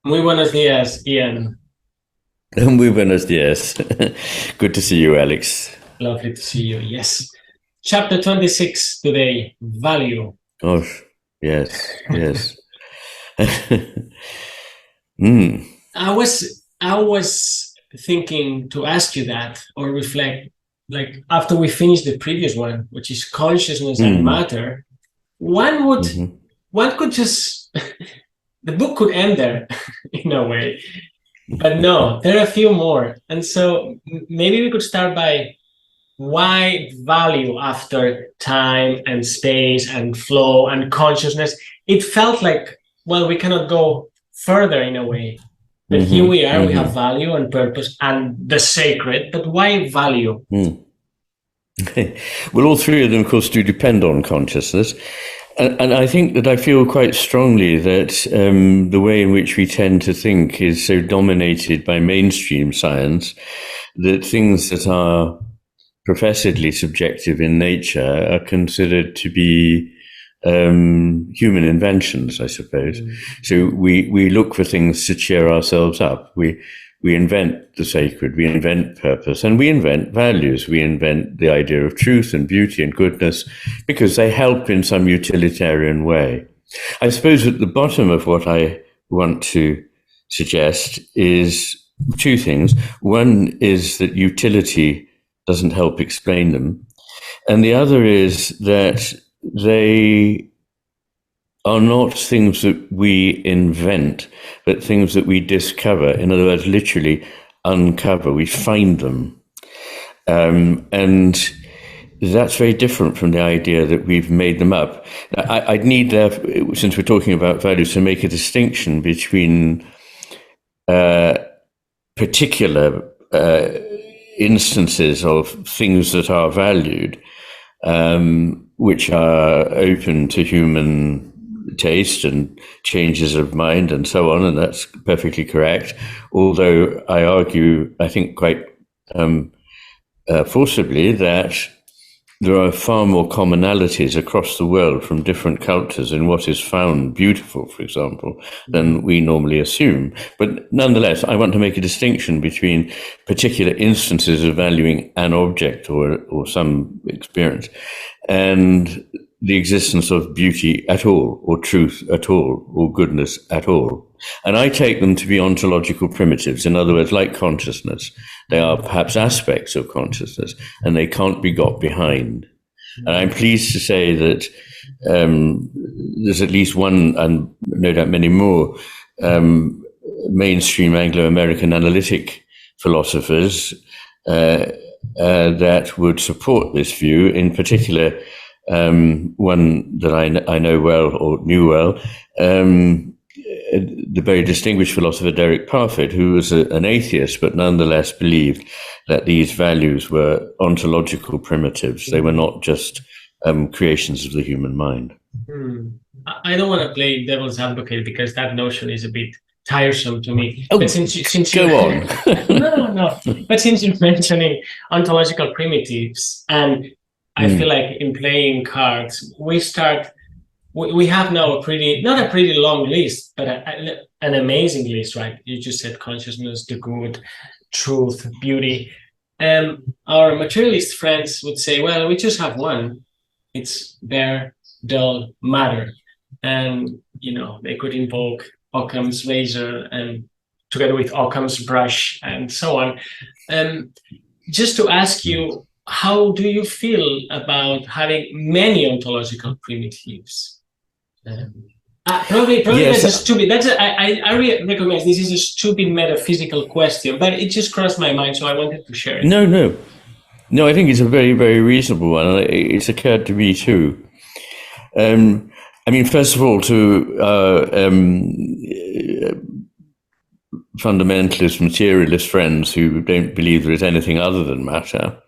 Muy buenos días, Ian. Muy buenos días. Good to see you, Alex. Lovely to see you. Yes. Chapter 26 today, value. Oh, yes, yes. mm, I was thinking to ask you that or reflect, like after we finish the previous one, which is consciousness and mm, matter, one would hmm one could just the book could end there in a way. But no, there are a few more. And so maybe we could start by why value after time and space and flow and consciousness. It felt like, well, we cannot go further in a way. But here we are, we have value and purpose and the sacred, but why value? mm. Well, all three of them, of course, do depend on consciousness. And I think that I feel quite strongly that the way in which we tend to think is so dominated by mainstream science that things that are professedly subjective in nature are considered to be human inventions, I suppose. So we look for things to cheer ourselves up. We invent the sacred, we invent purpose, and we invent values. We invent the idea of truth and beauty and goodness because they help in some utilitarian way. I suppose at the bottom of what I want to suggest is two things. One is that utility doesn't help explain them. And the other is that they are not things that we invent, but things that we discover. In other words, literally uncover, we find them. And that's very different from the idea that we've made them up. I'd need, since we're talking about values, to make a distinction between particular instances of things that are valued, which are open to human taste and changes of mind and so on, and that's perfectly correct. Although I argue, I think quite forcibly, that there are far more commonalities across the world from different cultures in what is found beautiful, for example, than we normally assume. But nonetheless, I want to make a distinction between particular instances of valuing an object or some experience and the existence of beauty at all, or truth at all, or goodness at all. And I take them to be ontological primitives. In other words, like consciousness, they are perhaps aspects of consciousness, and they can't be got behind. And I'm pleased to say that there's at least one, and no doubt many more, mainstream Anglo-American analytic philosophers that would support this view. In particular, one that I know well or knew well, the very distinguished philosopher Derek Parfit, who was an atheist but nonetheless believed that these values were ontological primitives. They were not just creations of the human mind. I don't want to play devil's advocate because that notion is a bit tiresome to me. Oh, but since go on. no. But since you're mentioning ontological primitives, and I feel like in playing cards, we have now not a pretty long list, but an amazing list, right? You just said consciousness, the good, truth, beauty. Our materialist friends would say, well, we just have one. It's bare, dull matter. And, they could invoke Occam's razor and together with Occam's brush and so on. Just to ask you, how do you feel about having many ontological primitives? Probably yes. That's a stupid. I recognize this is a stupid metaphysical question, but it just crossed my mind, so I wanted to share it. No. I think it's a very, very reasonable one. It's occurred to me too. First of all, to fundamentalist, materialist friends who don't believe there is anything other than matter.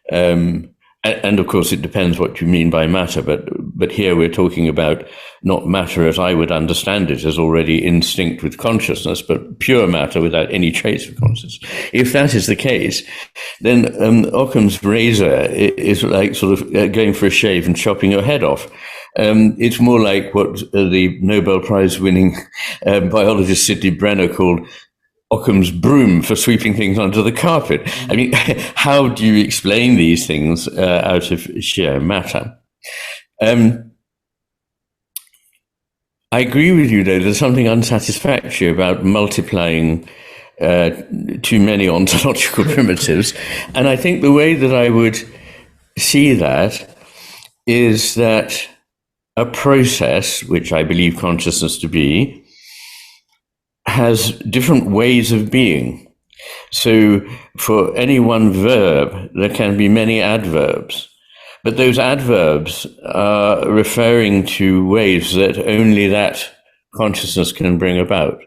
And of course, it depends what you mean by matter, but here we're talking about not matter as I would understand it, as already instinct with consciousness, but pure matter without any trace of consciousness. If that is the case, then Occam's razor is like sort of going for a shave and chopping your head off. It's more like what the Nobel Prize winning biologist Sidney Brenner called Occam's broom for sweeping things under the carpet. I mean, how do you explain these things out of sheer matter? I agree with you, though, there's something unsatisfactory about multiplying too many ontological primitives. And I think the way that I would see that is that a process, which I believe consciousness to be, has different ways of being. So for any one verb, there can be many adverbs. But those adverbs are referring to ways that only that consciousness can bring about.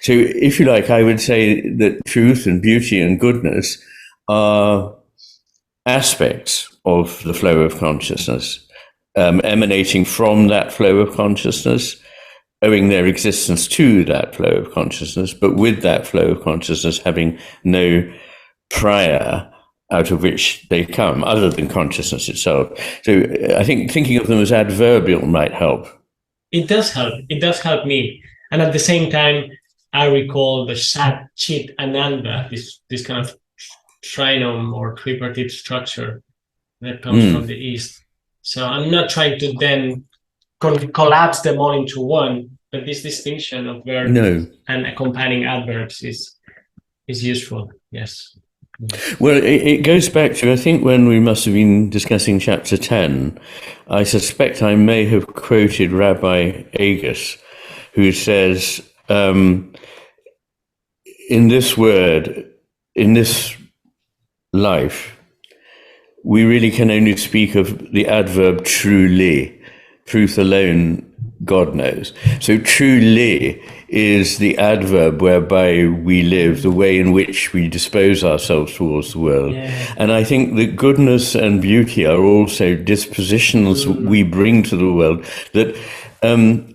So if you like, I would say that truth and beauty and goodness are aspects of the flow of consciousness, emanating from that flow of consciousness, owing their existence to that flow of consciousness, but with that flow of consciousness having no prior out of which they come, other than consciousness itself. So I think thinking of them as adverbial might help. It does help. It does help me. And at the same time, I recall the Sat, Chit, Ananda, this kind of trinome or tripartite structure that comes from the East. So I'm not trying to then collapse them all into one, but this distinction of verbs and accompanying adverbs is useful. Yes. Well, it goes back to, I think, when we must have been discussing chapter 10, I suspect I may have quoted Rabbi Agus, who says, in this word, in this life, we really can only speak of the adverb truly. Truth alone, God knows. So truly is the adverb whereby we live, the way in which we dispose ourselves towards the world. Yeah. And I think that goodness and beauty are also dispositions we bring to the world that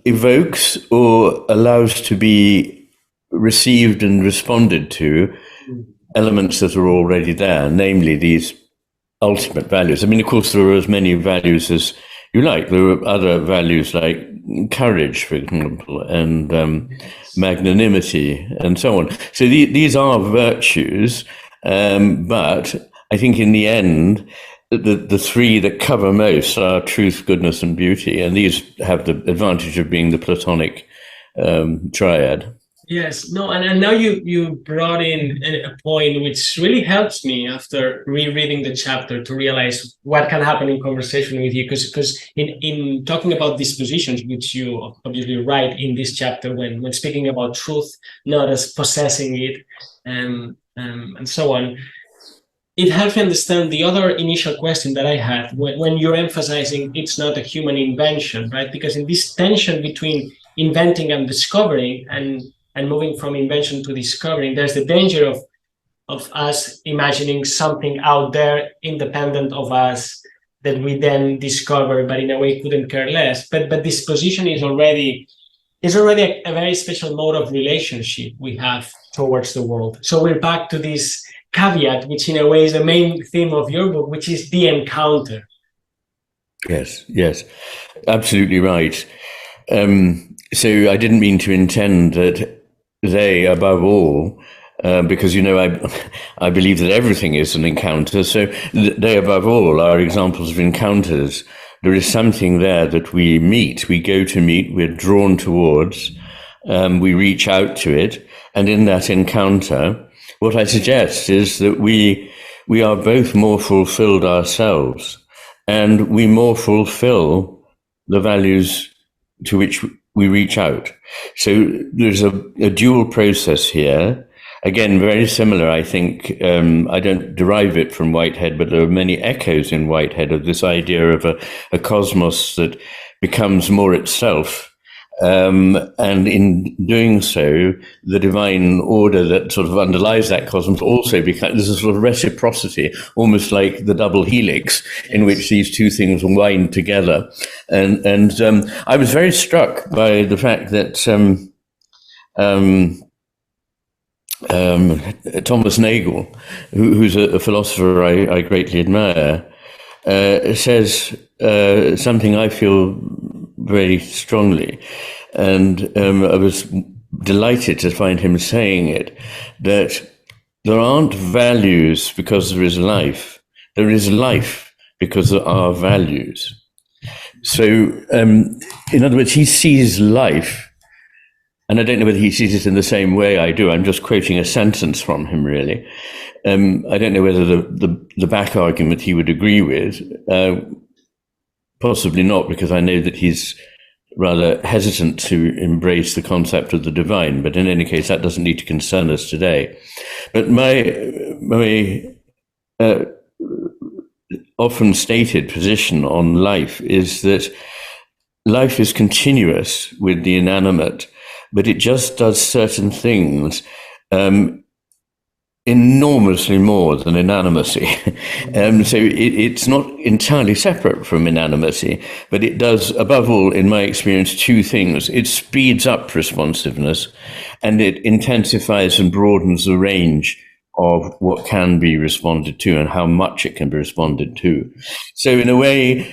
evokes or allows to be received and responded to elements that are already there, namely these ultimate values. I mean, of course, there are as many values as you like. There are other values like courage, for example, and magnanimity, and so on. So these are virtues, but I think in the end, the three that cover most are truth, goodness, and beauty, and these have the advantage of being the Platonic triad. Yes, no, and now you brought in a point which really helps me after rereading the chapter to realize what can happen in conversation with you, because in talking about dispositions, which you obviously write in this chapter when speaking about truth, not as possessing it, and so on, it helps me understand the other initial question that I had when you're emphasizing it's not a human invention, right? Because in this tension between inventing and discovering and moving from invention to discovering, there's the danger of us imagining something out there independent of us that we then discover, but in a way couldn't care less. But disposition is already a very special mode of relationship we have towards the world. So we're back to this caveat, which in a way is the main theme of your book, which is the encounter. Yes, absolutely right. So I didn't mean to intend that they, above all, because, I believe that everything is an encounter. So they, above all, are examples of encounters. There is something there that we meet, we go to meet, we're drawn towards, we reach out to it. And in that encounter, what I suggest is that we are both more fulfilled ourselves, and we more fulfill the values to which we reach out. So there's a dual process here. Again, very similar, I think. I don't derive it from Whitehead, but there are many echoes in Whitehead of this idea of a cosmos that becomes more itself. And in doing so, the divine order that sort of underlies that cosmos also becomes, there's a sort of reciprocity, almost like the double helix, in which these two things wind together. And I was very struck by the fact that Thomas Nagel, who's a philosopher I greatly admire, says something I feel very strongly. And I was delighted to find him saying it, that there aren't values because there is life. There is life because there are values. So, in other words, he sees life, and I don't know whether he sees it in the same way I do. I'm just quoting a sentence from him, really. I don't know whether the back argument he would agree with. Possibly not, because I know that he's rather hesitant to embrace the concept of the divine. But in any case, that doesn't need to concern us today. But my often stated position on life is that life is continuous with the inanimate, but it just does certain things enormously more than inanimacy. So it's not entirely separate from inanimacy, but it does, above all, in my experience, two things. It speeds up responsiveness, and it intensifies and broadens the range of what can be responded to and how much it can be responded to. So in a way,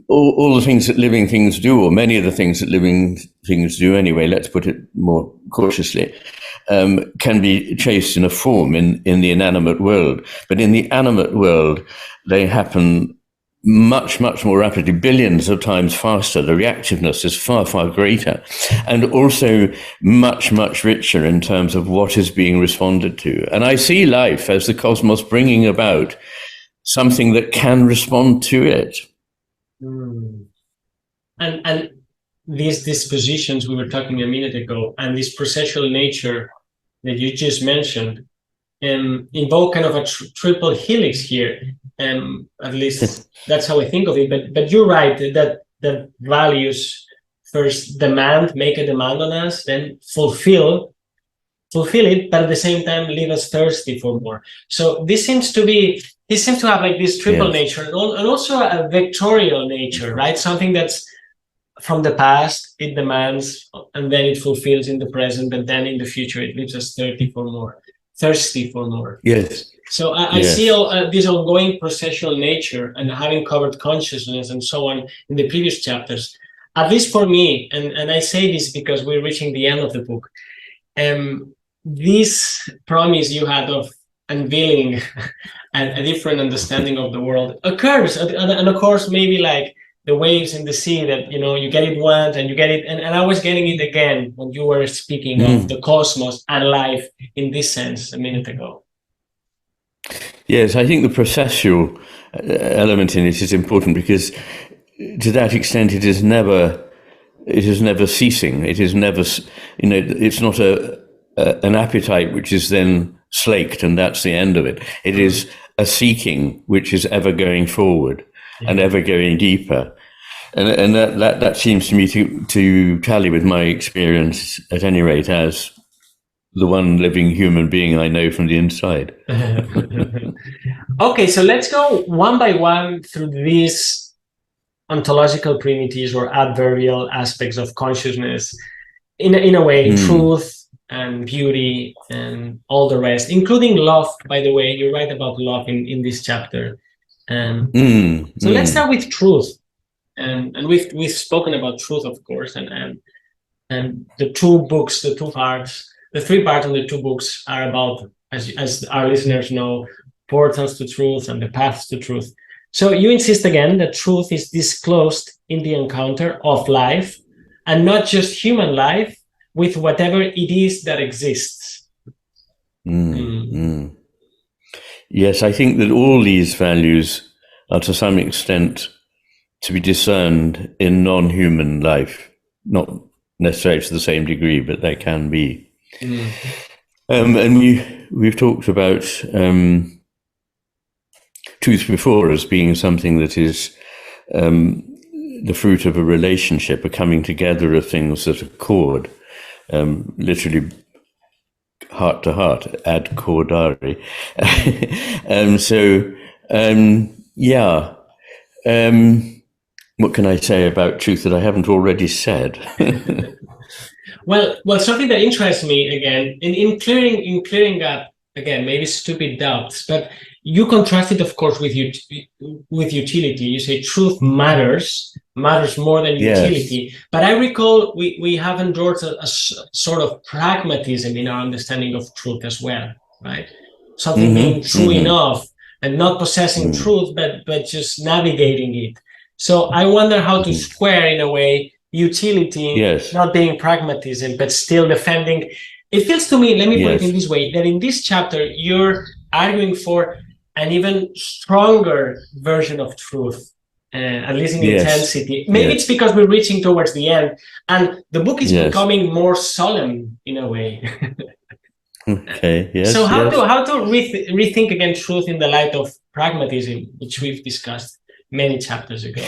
all the things that living things do, or many of the things that living things do anyway, let's put it more cautiously, can be traced in a form in the inanimate world. But in the animate world, they happen much, much more rapidly, billions of times faster. The reactiveness is far, far greater, and also much, much richer in terms of what is being responded to. And I see life as the cosmos bringing about something that can respond to it. And these dispositions we were talking a minute ago, and this processual nature that you just mentioned, invoke kind of a triple helix here. At least that's how I think of it. But you're right that values first make a demand on us, then fulfill it, but at the same time leave us thirsty for more. So this seems to have like this triple nature, and also a vectorial nature, right? Something that's from the past, it demands, and then it fulfills in the present, and then in the future it leaves us thirsty for more. Yes. So I see this ongoing processual nature, and having covered consciousness and so on in the previous chapters, at least for me, and I say this because we're reaching the end of the book, this promise you had of unveiling a different understanding of the world occurs, and of course maybe like the waves in the sea that, you get it once and you get it, and I was getting it again when you were speaking of the cosmos and life in this sense a minute ago. Yes, I think the processual element in it is important, because to that extent it is never ceasing. It is never, it's not an appetite which is then slaked and that's the end of it. It is a seeking which is ever going forward and ever going deeper. And that seems to me to tally with my experience, at any rate, as the one living human being I know from the inside. Okay, so let's go one by one through these ontological primitives or adverbial aspects of consciousness. In a way, truth and beauty and all the rest, including love, by the way. You write about love in this chapter. So let's start with truth. And we've spoken about truth, of course, and the three parts of the two books are about, as our listeners know, portals to truth and the paths to truth. So you insist again that truth is disclosed in the encounter of life, and not just human life, with whatever it is that exists. Yes, I think that all these values are to some extent to be discerned in non-human life, not necessarily to the same degree, but they can be. And we've talked about truth before as being something that is the fruit of a relationship, a coming together of things that accord, literally heart to heart, ad cordare. What can I say about truth that I haven't already said? Well, something that interests me again in clearing up, again, maybe stupid doubts, but you contrast it, of course, with utility. You say truth matters more than utility. Yes. But I recall we have endorsed a sort of pragmatism in our understanding of truth as well, right? Something being true enough and not possessing truth, but just navigating it. So I wonder how to square, in a way, utility, not being pragmatism, but still defending. It feels to me, let me put it in this way, that in this chapter, you're arguing for an even stronger version of truth, at least in intensity. Maybe it's because we're reaching towards the end, and the book is becoming more solemn in a way. Okay. Yes. So how to rethink again truth in the light of pragmatism, which we've discussed many chapters ago?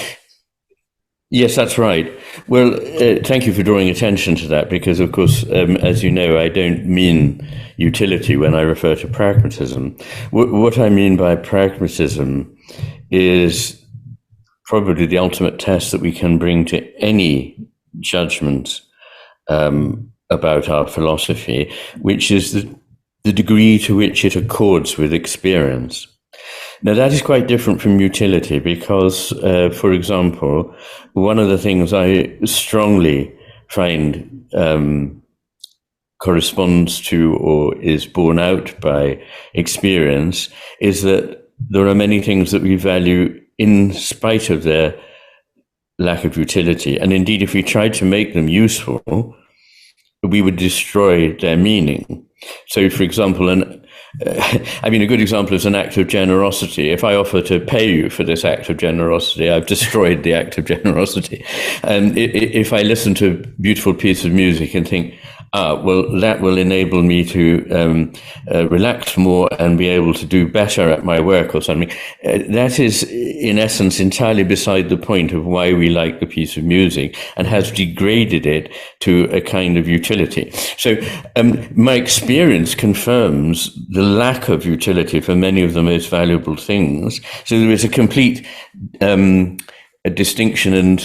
Yes, that's right. Well, thank you for drawing attention to that, because, of course, as you know, I don't mean utility when I refer to pragmatism. What I mean by pragmatism is probably the ultimate test that we can bring to any judgment about our philosophy, which is the degree to which it accords with experience. Now, that is quite different from utility because, for example, one of the things I strongly find corresponds to or is borne out by experience is that there are many things that we value in spite of their lack of utility. And indeed, if we tried to make them useful, we would destroy their meaning. So, for example, a good example is an act of generosity. If I offer to pay you for this act of generosity, I've destroyed the act of generosity. And if I listen to a beautiful piece of music and think, that will enable me to relax more and be able to do better at my work or something. That is, in essence, entirely beside the point of why we like the piece of music and has degraded it to a kind of utility. So my experience confirms the lack of utility for many of the most valuable things. So there is a complete a distinction and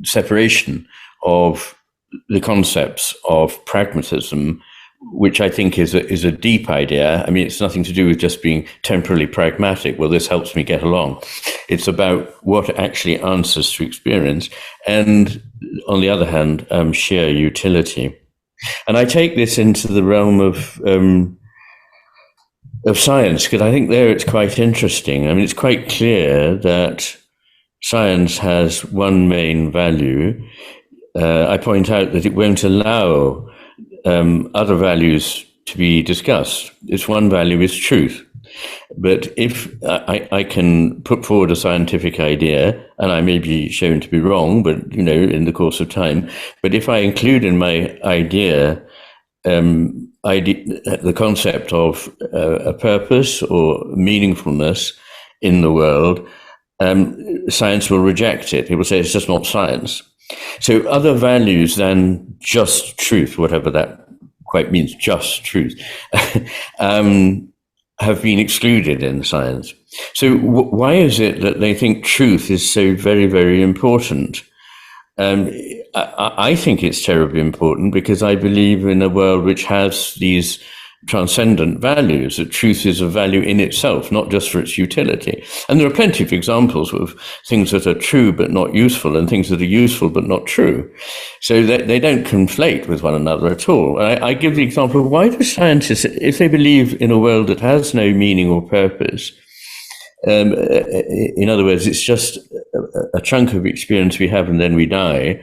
separation of the concepts of pragmatism, which I think is a deep idea. I mean, it's nothing to do with just being temporarily pragmatic. Well, this helps me get along. It's about what actually answers to experience, and on the other hand, sheer utility. And I take this into the realm of science, because I think there it's quite interesting. I mean, it's quite clear that science has one main value. I point out that it won't allow other values to be discussed. Its one value is truth. But if I can put forward a scientific idea, and I may be shown to be wrong, but in the course of time, but if I include in my idea the concept of a purpose or meaningfulness in the world, science will reject it. It will say it's just not science. So other values than just truth, whatever that quite means, just truth, have been excluded in science. So why is it that they think truth is so very, very important? I think it's terribly important because I believe in a world which has these transcendent values, that truth is a value in itself, not just for its utility. And there are plenty of examples of things that are true but not useful and things that are useful but not true. So they don't conflate with one another at all. I give the example of why do scientists, if they believe in a world that has no meaning or purpose, in other words, it's just a chunk of experience we have and then we die,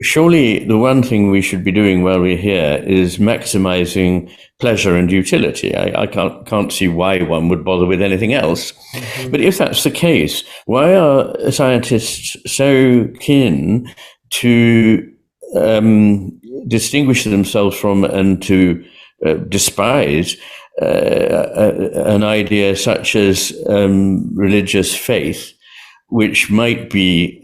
surely the one thing we should be doing while we're here is maximizing pleasure and utility. I can't see why one would bother with anything else. Mm-hmm. But if that's the case, why are scientists so keen to distinguish themselves from and to despise an idea such as religious faith, which might be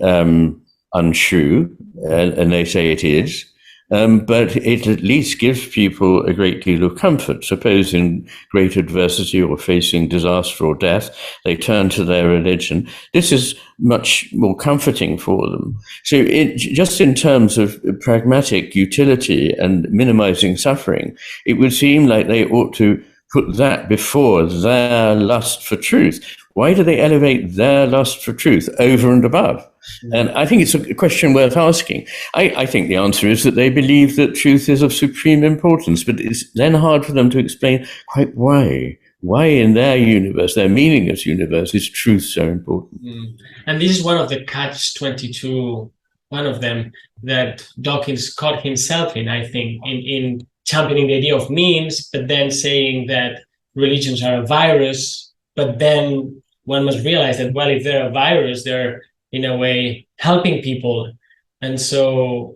untrue, and they say it is, but it at least gives people a great deal of comfort. Suppose in great adversity or facing disaster or death, they turn to their religion. This is much more comforting for them. So just in terms of pragmatic utility and minimizing suffering, it would seem like they ought to put that before their lust for truth? Why do they elevate their lust for truth over and above? And I think it's a question worth asking. I think the answer is that they believe that truth is of supreme importance, but it's then hard for them to explain quite why. Why in their universe, their meaningless universe, is truth so important? And this is one of the catch-22, one of them that Dawkins caught himself in, I think, in championing the idea of means, but then saying that religions are a virus. But then one must realize that, well, if they're a virus, they're in a way helping people. And so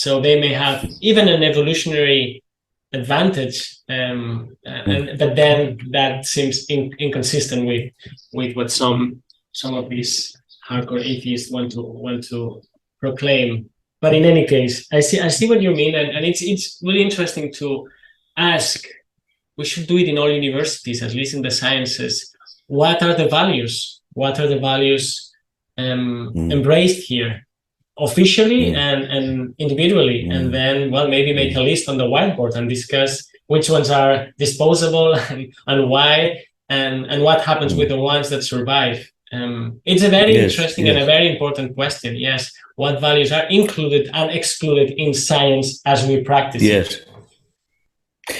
they may have even an evolutionary advantage, but then that seems inconsistent with what some of these hardcore atheists want to proclaim. But in any case, I see what you mean, and it's really interesting to ask. We should do it in all universities, at least in the sciences. What are the values? What are the values embraced here, officially and individually? And then, well, maybe make a list on the whiteboard and discuss which ones are disposable and why, and what happens with the ones that survive. It's a very interesting and a very important question. Yes, what values are included and excluded in science as we practice it?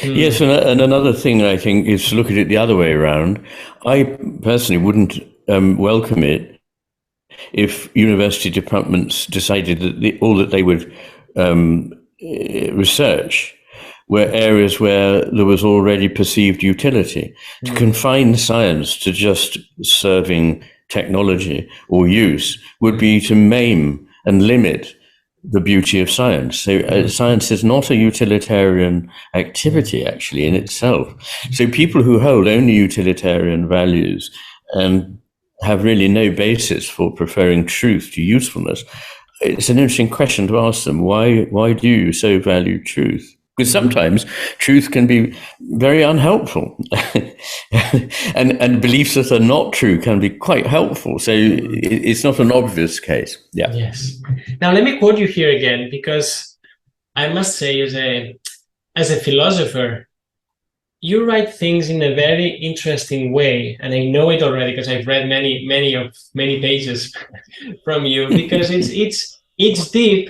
Yes, and another thing I think is to look at it the other way around. I personally wouldn't welcome it if university departments decided that all that they would research were areas where there was already perceived utility. To confine science to just serving technology or use would be to maim and limit the beauty of science. So science is not a utilitarian activity, actually, in itself. So people who hold only utilitarian values and have really no basis for preferring truth to usefulness, it's an interesting question to ask them. Why do you so value truth? Because sometimes truth can be very unhelpful, and beliefs that are not true can be quite helpful. So it's not an obvious case. Yeah. Yes. Now let me quote you here again, because I must say, as a philosopher, you write things in a very interesting way, and I know it already because I've read many pages from you. Because it's deep,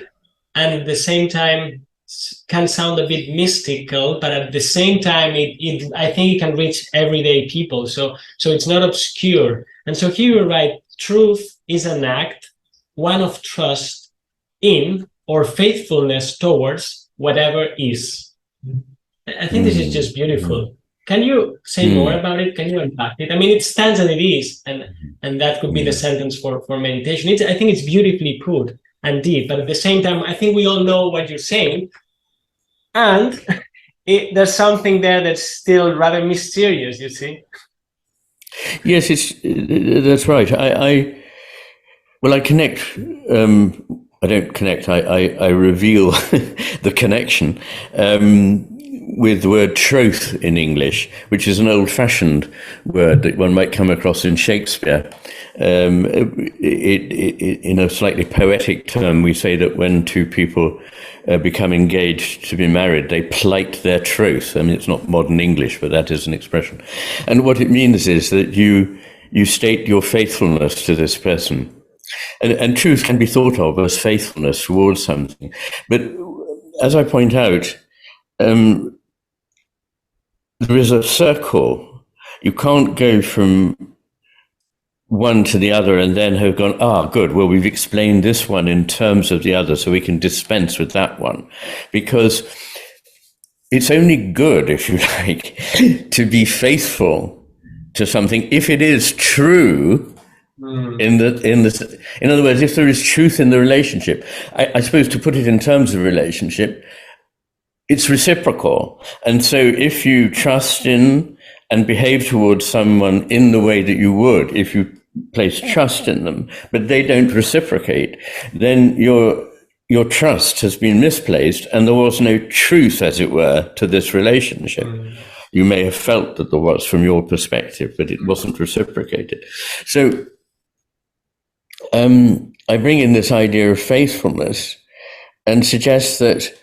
and at the same time can sound a bit mystical, but at the same time, I think it can reach everyday people. So it's not obscure. And so here you write, truth is an act, one of trust in or faithfulness towards whatever is. I think this is just beautiful. Can you say more about it? Can you unpack it? I mean, it stands and it is, and that could be the sentence for meditation. I think it's beautifully put and deep, but at the same time, I think we all know what you're saying, and there's something there that's still rather mysterious, you see. Yes, that's right. I connect. I don't connect. I reveal the connection with the word troth in English, which is an old-fashioned word that one might come across in Shakespeare. In a slightly poetic term, we say that when two people become engaged to be married, they plight their troth. I mean, it's not modern English, but that is an expression. And what it means is that you state your faithfulness to this person. And truth can be thought of as faithfulness towards something. But as I point out, there is a circle. You can't go from one to the other and then have gone, good, well, we've explained this one in terms of the other, so we can dispense with that one. Because it's only good, if you like, to be faithful to something if it is true. In other words, if there is truth in the relationship, I suppose to put it in terms of relationship, it's reciprocal. And so if you trust in and behave towards someone in the way that you would if you place trust in them, but they don't reciprocate, then your trust has been misplaced and there was no truth, as it were, to this relationship. You may have felt that there was from your perspective, but it wasn't reciprocated. So I bring in this idea of faithfulness and suggest that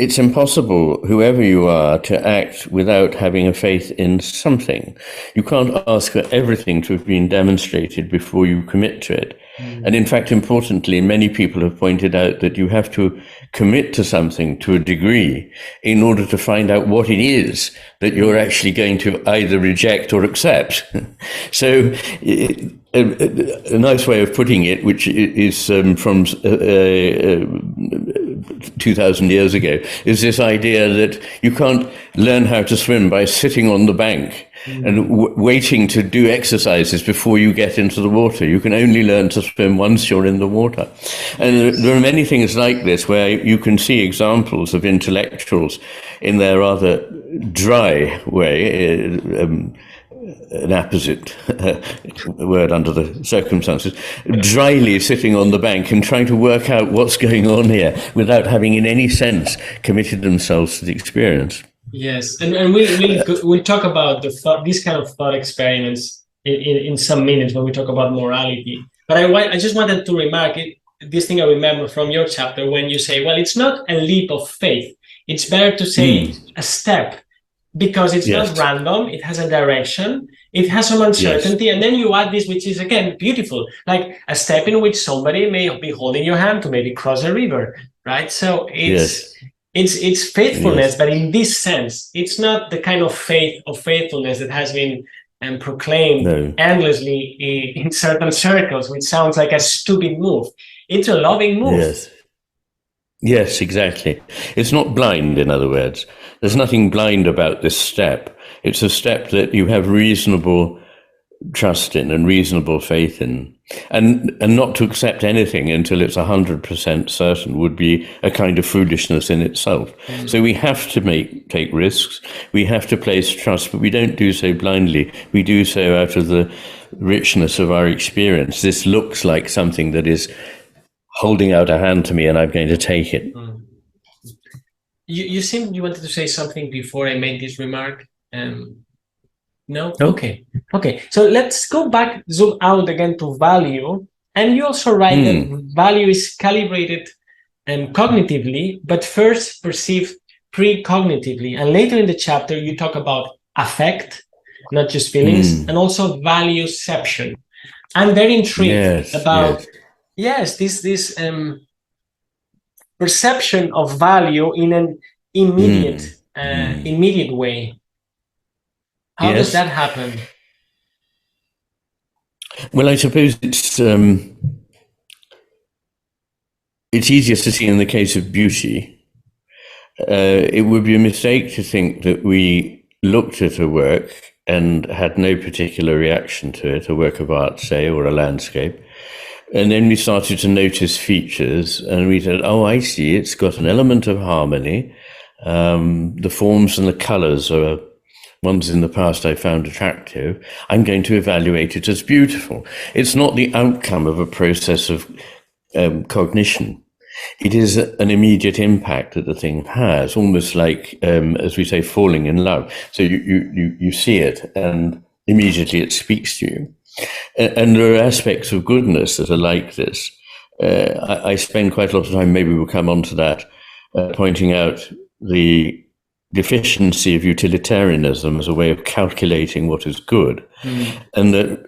it's impossible, whoever you are, to act without having a faith in something. You can't ask for everything to have been demonstrated before you commit to it. And in fact, importantly, many people have pointed out that you have to commit to something to a degree in order to find out what it is that you're actually going to either reject or accept. So a nice way of putting it, which is from 2,000 years ago, is this idea that you can't learn how to swim by sitting on the bank and waiting to do exercises before you get into the water. You can only learn to swim once you're in the water. And there are many things like this where you can see examples of intellectuals in their rather dry way, an apposite word under the circumstances, dryly sitting on the bank and trying to work out what's going on here without having in any sense committed themselves to the experience. Yes, and we'll talk about these kind of thought experiments in some minutes when we talk about morality. But I just wanted to remark this thing I remember from your chapter when you say, well, it's not a leap of faith. It's better to say a step, because it's not random. It has a direction. It has some uncertainty. And then you add this, which is, again, beautiful, like a step in which somebody may be holding your hand to maybe cross a river, right? So it's faithfulness, but in this sense, it's not the kind of faithfulness that has been proclaimed endlessly in certain circles, which sounds like a stupid move. It's a loving move. Yes, exactly. It's not blind, in other words. There's nothing blind about this step. It's a step that you have reasonable trust in and reasonable faith in. And not to accept anything until it's 100% certain would be a kind of foolishness in itself. So we have to take risks. We have to place trust, but we don't do so blindly. We do so out of the richness of our experience. This looks like something that is holding out a hand to me and I'm going to take it. You seemed you wanted to say something before I made this remark. No? Okay. So let's go back, zoom out again to value. And you also write that value is calibrated cognitively, but first perceived pre-cognitively. And later in the chapter, you talk about affect, not just feelings, and also valueception. I'm very intrigued about this perception of value in an immediate way. How does that happen? Well, I suppose it's easiest to see in the case of beauty. It would be a mistake to think that we looked at a work and had no particular reaction to it, a work of art, say, or a landscape. And then we started to notice features and we said, oh, I see, it's got an element of harmony. The forms and the colors are ones in the past I found attractive. I'm going to evaluate it as beautiful. It's not the outcome of a process of cognition. It is an immediate impact that the thing has, almost like, as we say, falling in love. So you see it and immediately it speaks to you. And there are aspects of goodness that are like this. I spend quite a lot of time, maybe we'll come on to that, pointing out the deficiency of utilitarianism as a way of calculating what is good. And that,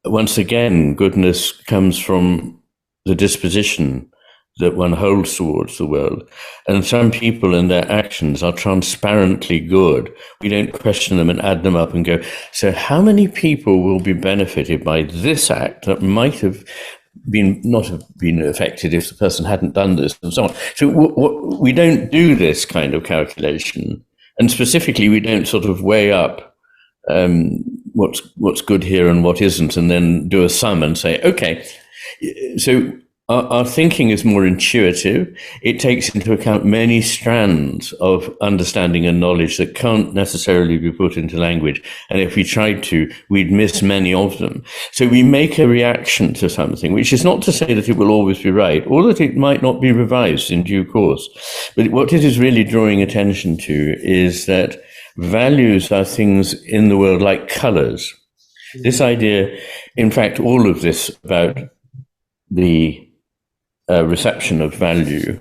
once again, goodness comes from the disposition that one holds towards the world. And some people and their actions are transparently good. We don't question them and add them up and go, so how many people will be benefited by this act that might have not have been affected if the person hadn't done this, and so on. So we don't do this kind of calculation. And specifically, we don't sort of weigh up what's good here and what isn't, and then do a sum and say, okay, so our thinking is more intuitive. It takes into account many strands of understanding and knowledge that can't necessarily be put into language. And if we tried to, we'd miss many of them. So we make a reaction to something, which is not to say that it will always be right, or that it might not be revised in due course. But what it is really drawing attention to is that values are things in the world like colors. This idea, in fact, all of this about the reception of value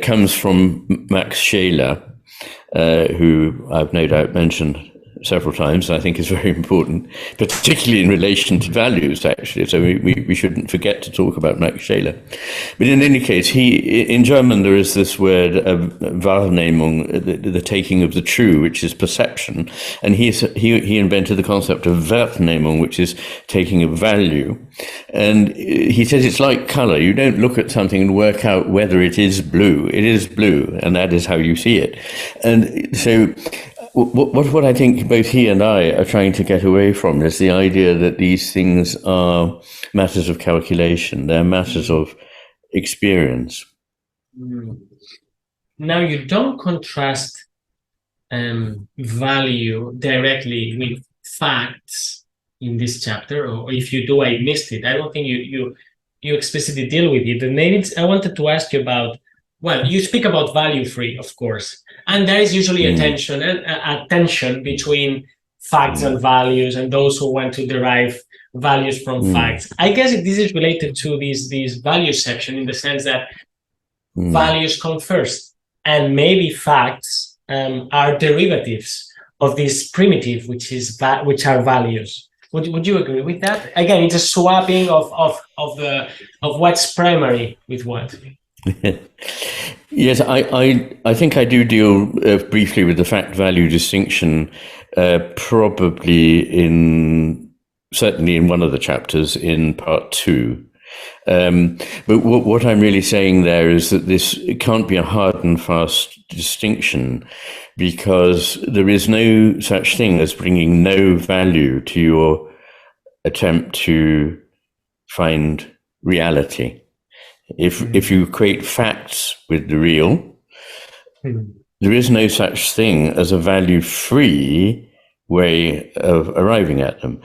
comes from Max Scheler, who I've no doubt mentioned several times, I think is very important, particularly in relation to values, actually. So we shouldn't forget to talk about Max Scheler. But in any case, in German, there is this word, Wahrnehmung, the taking of the true, which is perception. And he invented the concept of Wertnehmung, which is taking of value. And he says it's like color. You don't look at something and work out whether it is blue. It is blue, and that is how you see it. And so what I think both he and I are trying to get away from is the idea that these things are matters of calculation. They're matters of experience. Now, you don't contrast value directly with facts in this chapter, or if you do, I missed it. I don't think you explicitly deal with it. And maybe I wanted to ask you about, well, you speak about value-free, of course, and there is usually a tension between facts and values, and those who want to derive values from facts. I guess this is related to this value section, in the sense that values come first, and maybe facts are derivatives of this primitive, which are values. Would you agree with that? Again, it's a swapping of what's primary with what. Yes, I think I do deal briefly with the fact-value distinction, certainly in one of the chapters in part 2. But what I'm really saying there is that it can't be a hard and fast distinction, because there is no such thing as bringing no value to your attempt to find reality. If you equate facts with the real, there is no such thing as a value-free way of arriving at them.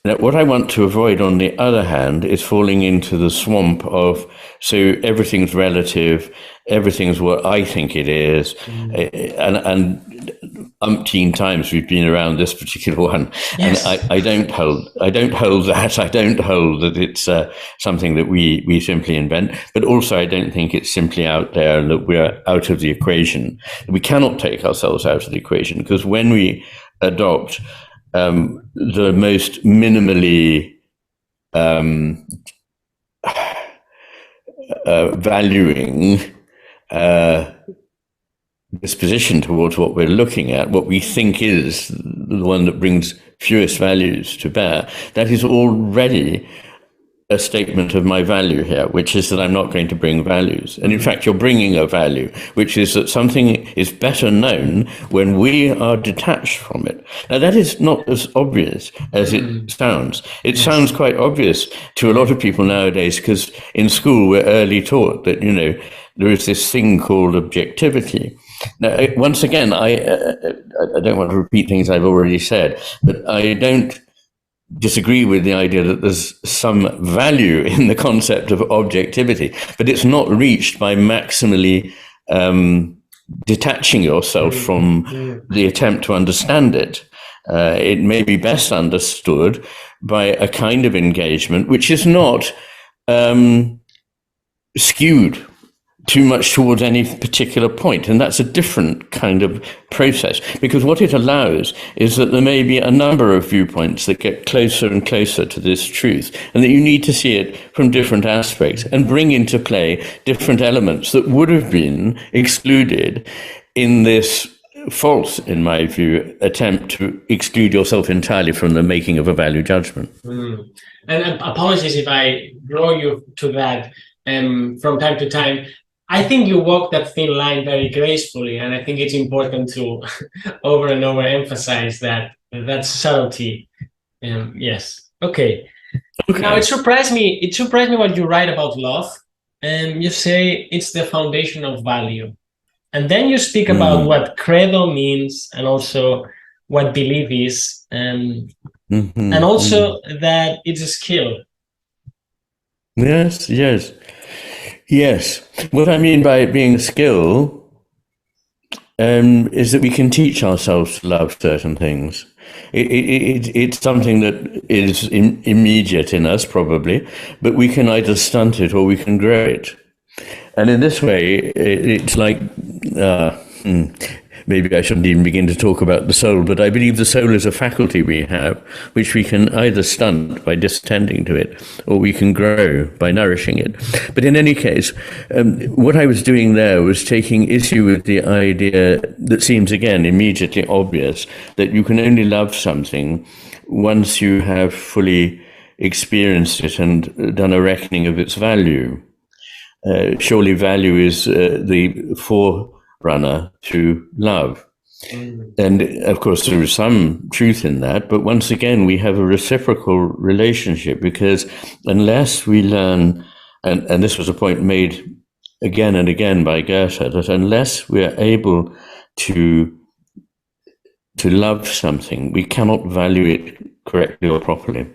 Now, what I want to avoid, on the other hand, is falling into the swamp of, so everything's relative, everything's what I think it is, and umpteen times we've been around this particular one, yes. And I don't hold that. I don't hold that it's something that we simply invent, but also I don't think it's simply out there and that we're out of the equation. We cannot take ourselves out of the equation, because when we adopt the most minimally valuing disposition towards what we're looking at, what we think is the one that brings fewest values to bear, that is already a statement of my value here, which is that I'm not going to bring values. And in fact, you're bringing a value, which is that something is better known when we are detached from it. Now, that is not as obvious as it sounds. It sounds quite obvious to a lot of people nowadays, because in school we're early taught that, there is this thing called objectivity. Now, once again, I don't want to repeat things I've already said, but I don't disagree with the idea that there's some value in the concept of objectivity, but it's not reached by maximally detaching yourself from the attempt to understand it. It may be best understood by a kind of engagement which is not skewed too much towards any particular point. And that's a different kind of process, because what it allows is that there may be a number of viewpoints that get closer and closer to this truth, and that you need to see it from different aspects and bring into play different elements that would have been excluded in this false, in my view, attempt to exclude yourself entirely from the making of a value judgment. And apologies if I draw you to that from time to time. I think you walk that thin line very gracefully, and I think it's important to over and over emphasize that subtlety. Yes. Okay. Now, it surprised me what you write about love, and you say it's the foundation of value, and then you speak about what credo means, and also what belief is, and also that it's a skill. Yes. What I mean by it being a skill is that we can teach ourselves to love certain things. It's something that is immediate in us, probably, but we can either stunt it or we can grow it. And in this way, it's like, maybe I shouldn't even begin to talk about the soul, but I believe the soul is a faculty we have, which we can either stunt by distending to it, or we can grow by nourishing it. But in any case, what I was doing there was taking issue with the idea that seems, again, immediately obvious, that you can only love something once you have fully experienced it and done a reckoning of its value. Surely value is the forerunner to love. And of course, there is some truth in that. But once again, we have a reciprocal relationship, because unless we learn, and this was a point made again and again by Goethe, that unless we are able to love something, we cannot value it correctly or properly.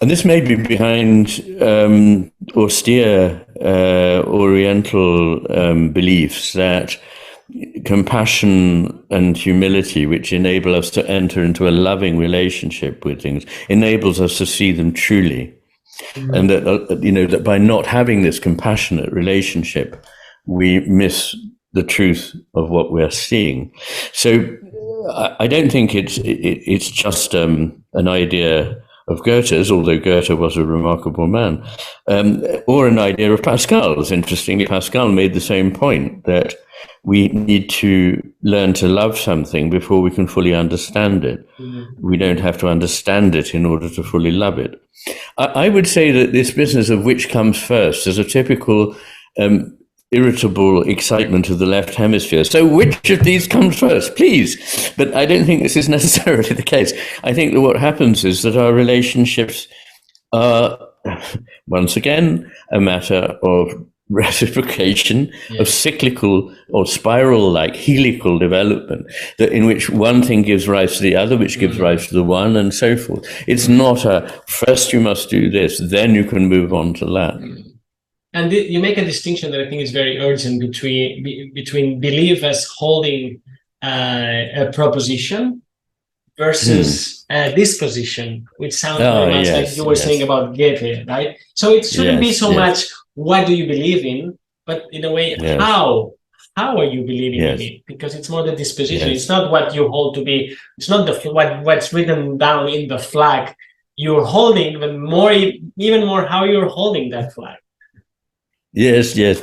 And this may be behind austere Oriental beliefs that compassion and humility, which enable us to enter into a loving relationship with things, enables us to see them truly. And that, that by not having this compassionate relationship, we miss the truth of what we're seeing. So I don't think it's just an idea of Goethe's, although Goethe was a remarkable man, or an idea of Pascal's. Interestingly, Pascal made the same point, that we need to learn to love something before we can fully understand it. We don't have to understand it in order to fully love it. I would say that this business of which comes first is a typical irritable excitement of the left hemisphere. So which of these comes first, please? But I don't think this is necessarily the case. I think that what happens is that our relationships are, once again, a matter of reciprocation, of cyclical or spiral-like helical development, that in which one thing gives rise to the other, which gives rise to the one, and so forth. It's not a first you must do this, then you can move on to that. And you make a distinction that I think is very urgent between belief as holding a proposition versus a disposition, which sounds very much like you were saying about Goethe, right? So it shouldn't be so much what do you believe in, but in a way, how are you believing in it? Because it's more the disposition. It's not what you hold to be. It's not what's written down in the flag you're holding, but even more how you're holding that flag. Yes,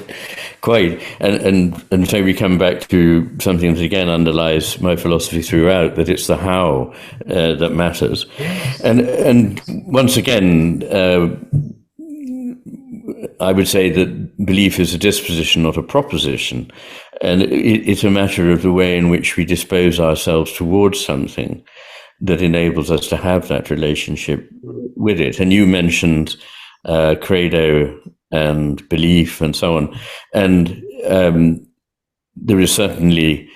quite. And so we come back to something that again underlies my philosophy throughout, that it's the how that matters. And once again, I would say that belief is a disposition, not a proposition. And it's a matter of the way in which we dispose ourselves towards something that enables us to have that relationship with it. And you mentioned credo and belief and so on. And there is certainly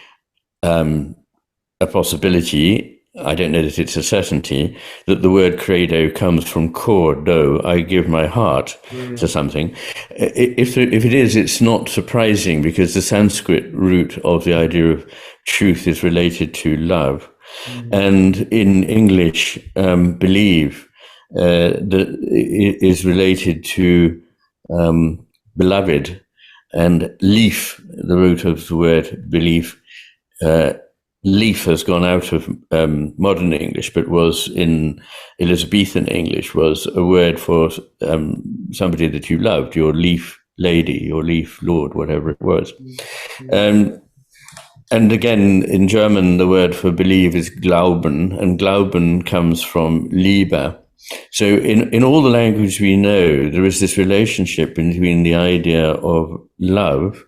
a possibility, I don't know that it's a certainty, that the word credo comes from cor, do, I give my heart to something. If it is, it's not surprising, because the Sanskrit root of the idea of truth is related to love. And in English, believe is related to beloved, and leaf, the root of the word belief, leaf has gone out of modern English, but was in Elizabethan English, was a word for somebody that you loved, your leaf lady, your leaf lord, whatever it was. And again, in German, the word for believe is glauben, and glauben comes from Liebe. So in all the language we know, there is this relationship between the idea of love,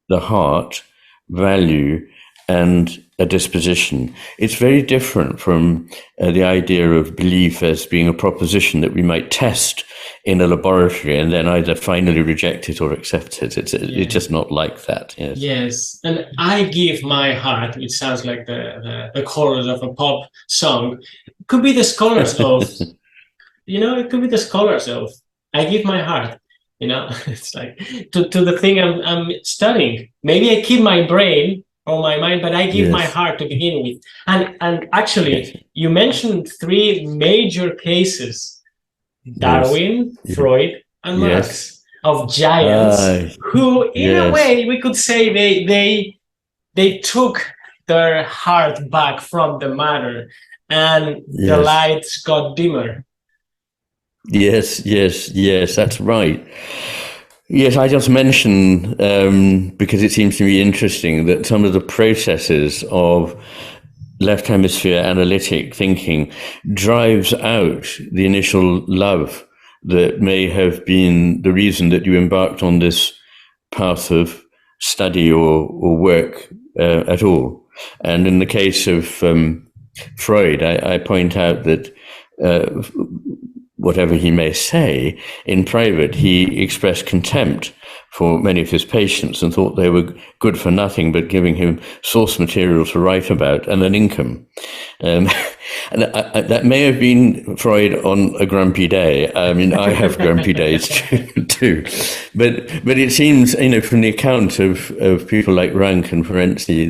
the heart, value, and a disposition. It's very different from the idea of belief as being a proposition that we might test in a laboratory and then either finally reject it or accept it. It's just not like that. Yes. And I give my heart, which sounds like the chorus of a pop song. It could be the scholars of, it could be the scholars of, I give my heart. It's like to the thing I'm studying. Maybe I keep my brain or my mind, but I give my heart to begin with. And actually, you mentioned three major cases: Darwin, Freud, and Marx. of giants who, in a way, we could say they took their heart back from the matter, and the lights got dimmer. Yes, that's right. Yes, I just mentioned, because it seems to me interesting, that some of the processes of left hemisphere analytic thinking drives out the initial love that may have been the reason that you embarked on this path of study or work at all. And in the case of Freud, I point out that whatever he may say, in private, he expressed contempt for many of his patients and thought they were good for nothing but giving him source material to write about and an income. And that may have been Freud on a grumpy day. I mean, I have grumpy days too. But it seems, from the account of people like Rank and Ferenczi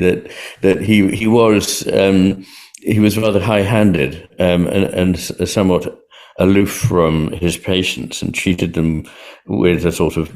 that he was rather high-handed and somewhat aloof from his patients and treated them with a sort of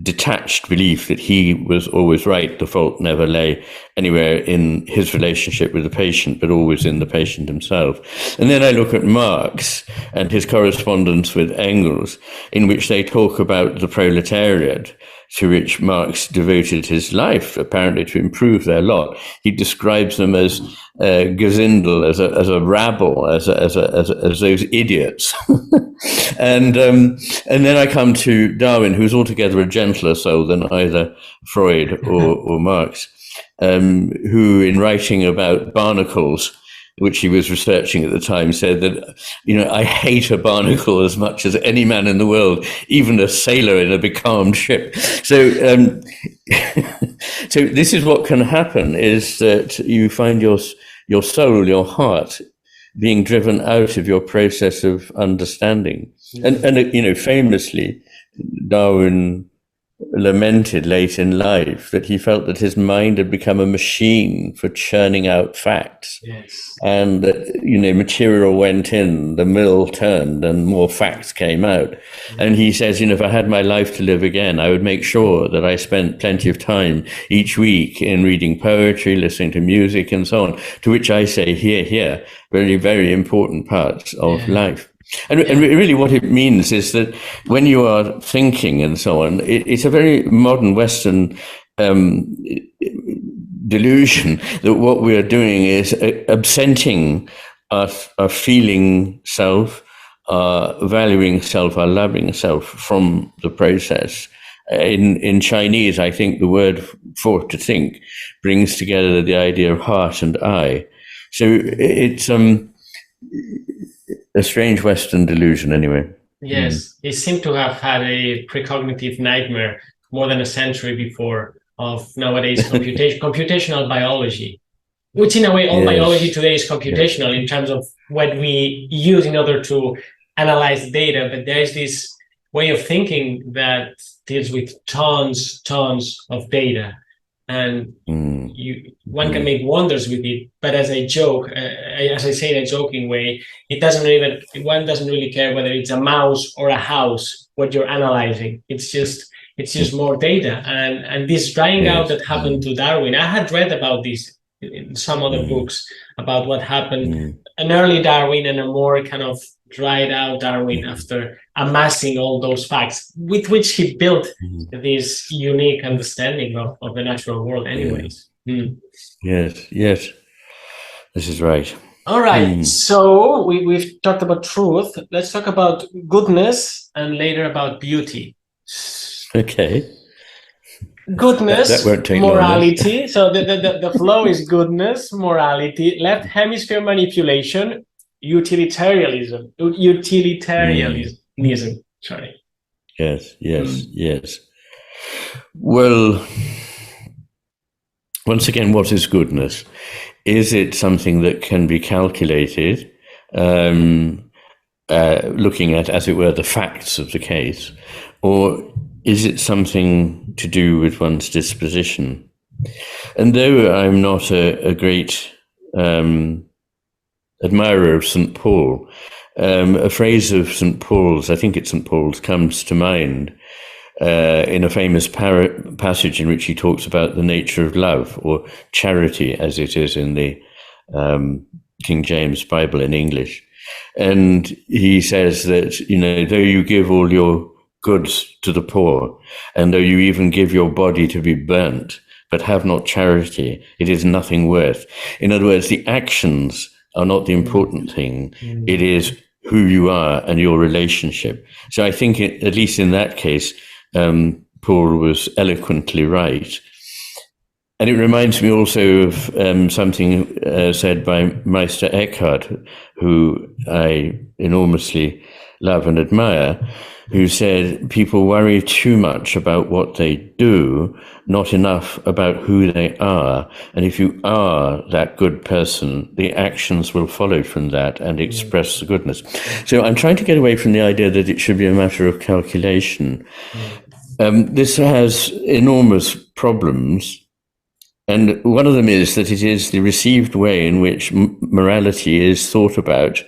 detached belief that he was always right. The fault never lay anywhere in his relationship with the patient, but always in the patient himself. And then I look at Marx and his correspondence with Engels, in which they talk about the proletariat, to which Marx devoted his life, apparently to improve their lot. He describes them as Gesindel, as a rabble, as those idiots. And then I come to Darwin, who's altogether a gentler soul than either Freud or Marx, who, in writing about barnacles, which he was researching at the time, said that, I hate a barnacle as much as any man in the world, even a sailor in a becalmed ship. So, so this is what can happen, is that you find your soul, your heart, being driven out of your process of understanding. And famously, Darwin lamented late in life that he felt that his mind had become a machine for churning out facts. Yes. And that, material went in, the mill turned, and more facts came out. And he says, if I had my life to live again, I would make sure that I spent plenty of time each week in reading poetry, listening to music, and so on, to which I say, here, very, very important parts of life. And really what it means is that when you are thinking and so on, it's a very modern Western delusion that what we are doing is absenting our feeling self, our valuing self, our loving self from the process. In Chinese, I think the word for to think brings together the idea of heart and eye. So it's a strange Western delusion, anyway. Yes, he seemed to have had a precognitive nightmare more than a century before of nowadays computational biology, which in a way all biology today is computational in terms of what we use in order to analyze data. But there's this way of thinking that deals with tons of data. And one can make wonders with it, but as I joke, as I say in a joking way, one doesn't really care whether it's a mouse or a house what you're analyzing. It's just more data, and this drying out that happened to Darwin. I had read about this in some other books about what happened, an early Darwin and a more kind of dried out Darwin after amassing all those facts with which he built this unique understanding of the natural world anyways. Yes, this is right. All right, so we've talked about truth. Let's talk about goodness and later about beauty. Okay. Goodness, that won't take morality. So the flow is goodness, morality, left hemisphere manipulation, utilitarianism. Sorry. Yes. Well, once again, what is goodness? Is it something that can be calculated, looking at, as it were, the facts of the case, or is it something to do with one's disposition? And though I'm not a great admirer of St. Paul, a phrase of St. Paul's, I think it's St. Paul's, comes to mind, in a famous passage in which he talks about the nature of love, or charity, as it is in the King James Bible in English. And he says that, though you give all your goods to the poor, and though you even give your body to be burnt, but have not charity, it is nothing worth. In other words, the actions are not the important thing. It is who you are and your relationship. So I think, at least in that case, Paul was eloquently right. And it reminds me also of something said by Meister Eckhart, who I enormously love and admire, who said people worry too much about what they do, not enough about who they are. And if you are that good person, the actions will follow from that and express the goodness. So I'm trying to get away from the idea that it should be a matter of calculation. This has enormous problems. And one of them is that it is the received way in which morality is thought about,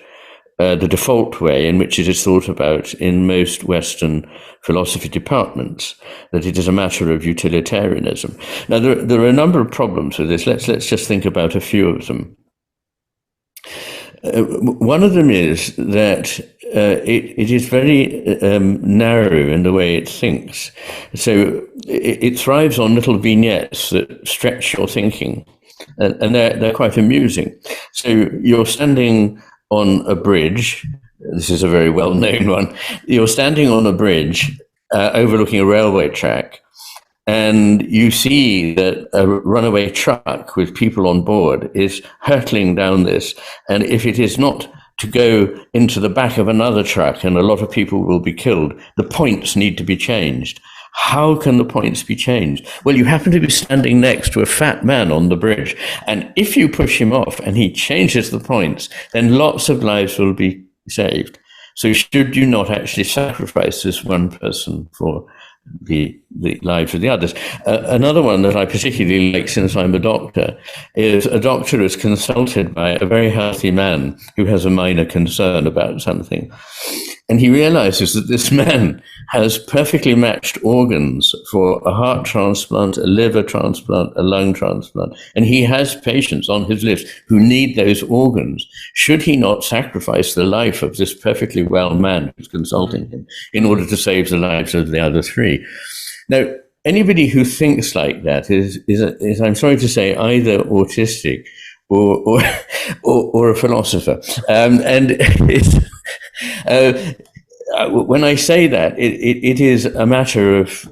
the default way in which it is thought about in most Western philosophy departments, that it is a matter of utilitarianism. Now, there are a number of problems with this. Let's just think about a few of them. One of them is that it is very narrow in the way it thinks. So it thrives on little vignettes that stretch your thinking, and they're quite amusing. So you're standing on a bridge. This is a very well-known one. You're standing on a bridge overlooking a railway track, and you see that a runaway truck with people on board is hurtling down this. And if it is not to go into the back of another truck and a lot of people will be killed, the points need to be changed. How can the points be changed? Well, you happen to be standing next to a fat man on the bridge, and if you push him off and he changes the points, then lots of lives will be saved. So should you not actually sacrifice this one person for the lives of the others? Another one that I particularly like, since I'm a doctor, is a doctor is consulted by a very healthy man who has a minor concern about something. And he realizes that this man has perfectly matched organs for a heart transplant, a liver transplant, a lung transplant. And he has patients on his list who need those organs. Should he not sacrifice the life of this perfectly well man who's consulting him in order to save the lives of the other three? Now, anybody who thinks like that is I'm sorry to say, either autistic or a philosopher. And it's, when I say that, it is a matter of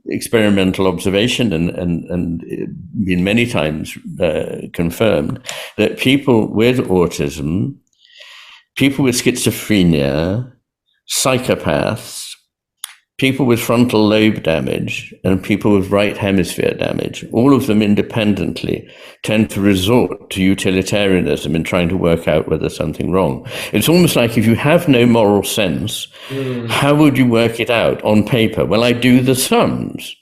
experimental observation and been many times confirmed that people with autism, people with schizophrenia, psychopaths, people with frontal lobe damage, and people with right hemisphere damage, all of them independently tend to resort to utilitarianism in trying to work out whether something wrong. It's almost like, if you have no moral sense, how would you work it out on paper? Well, I do the sums.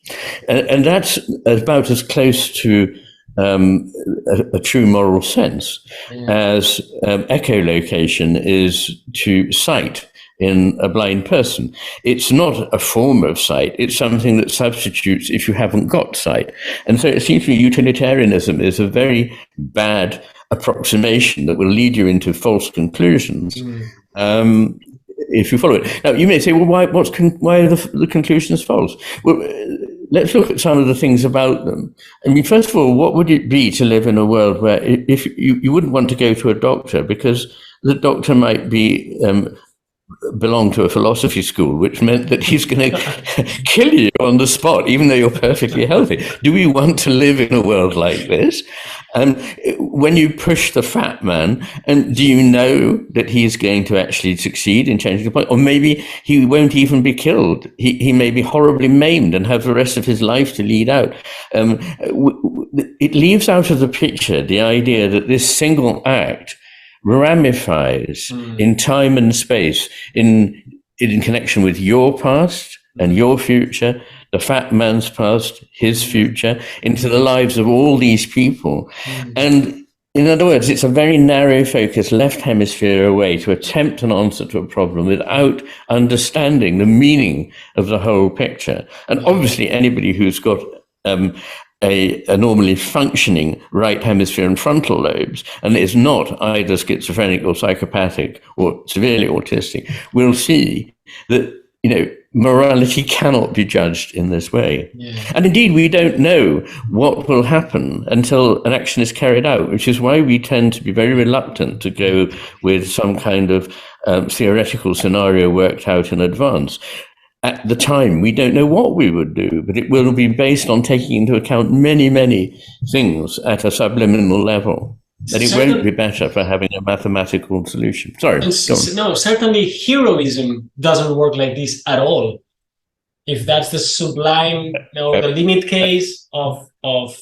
And that's about as close to a true moral sense as echolocation is to sight in a blind person. It's not a form of sight, it's something that substitutes if you haven't got sight. And so it seems to me utilitarianism is a very bad approximation that will lead you into false conclusions if you follow it. Now, you may say, well, why are the conclusions false? Well, let's look at some of the things about them. I mean, first of all, what would it be to live in a world where if you wouldn't want to go to a doctor because the doctor might be belong to a philosophy school, which meant that he's going to kill you on the spot, even though you're perfectly healthy. Do we want to live in a world like this? When you push the fat man, and do you know that he's going to actually succeed in changing the point? Or maybe he won't even be killed. He may be horribly maimed and have the rest of his life to lead out. It leaves out of the picture the idea that this single act ramifies in time and space, in connection with your past and your future, the fat man's past, his future, into the lives of all these people. And In other words, it's a very narrow focus, left hemisphere way to attempt an answer to a problem without understanding the meaning of the whole picture. And obviously, anybody who's got a normally functioning right hemisphere and frontal lobes and is not either schizophrenic or psychopathic or severely autistic will see that, morality cannot be judged in this way. Yeah. And indeed, we don't know what will happen until an action is carried out, which is why we tend to be very reluctant to go with some kind of theoretical scenario worked out in advance. At the time, we don't know what we would do, but it will be based on taking into account many, many things at a subliminal level. And it won't be better for having a mathematical solution. Sorry. No, certainly heroism doesn't work like this at all. If that's the sublime, the limit case of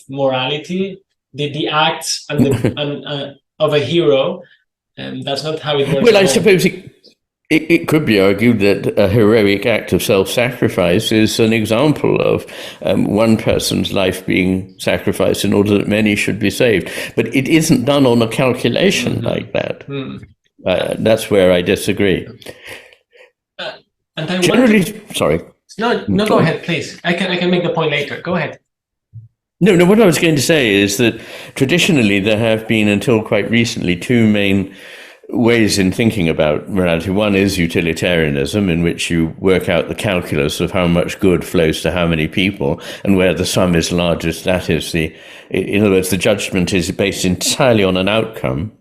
morality, the acts and the of a hero, that's not how it works. Well, I suppose it could be argued that a heroic act of self-sacrifice is an example of one person's life being sacrificed in order that many should be saved. But it isn't done on a calculation like that. That's where I disagree. And I sorry. No, go ahead, please. I can make the point later. Go ahead. No, what I was going to say is that traditionally there have been, until quite recently, two main ways in thinking about morality. One is utilitarianism, in which you work out the calculus of how much good flows to how many people, and where the sum is largest, that is in other words, the judgment is based entirely on an outcome.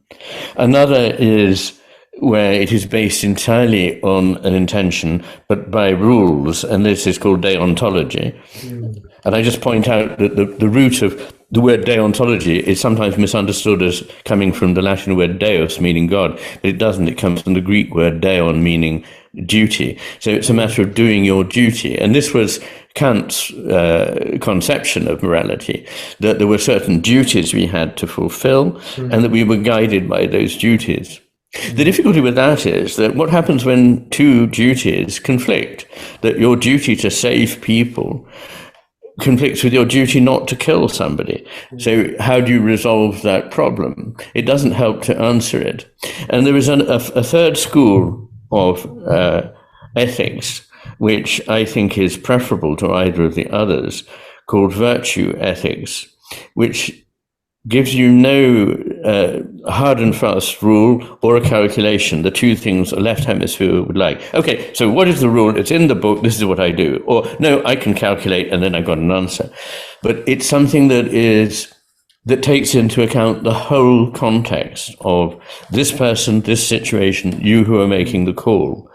Another is where it is based entirely on an intention, but by rules, and this is called deontology. And I just point out that the root of the word deontology is sometimes misunderstood as coming from the Latin word deus, meaning God, but it doesn't. It comes from the Greek word deon, meaning duty. So it's a matter of doing your duty. And this was Kant's conception of morality, that there were certain duties we had to fulfill, and that we were guided by those duties. The difficulty with that is that what happens when two duties conflict, that your duty to save people conflicts with your duty not to kill somebody. So how do you resolve that problem? It doesn't help to answer it. And there is a third school of ethics, which I think is preferable to either of the others, called virtue ethics, which gives you no hard and fast rule or a calculation, the two things a left hemisphere would like. Okay, so what is the rule? It's in the book, this is what I do. Or, no, I can calculate and then I got an answer. But it's something that takes into account the whole context of this person, this situation, you who are making the call,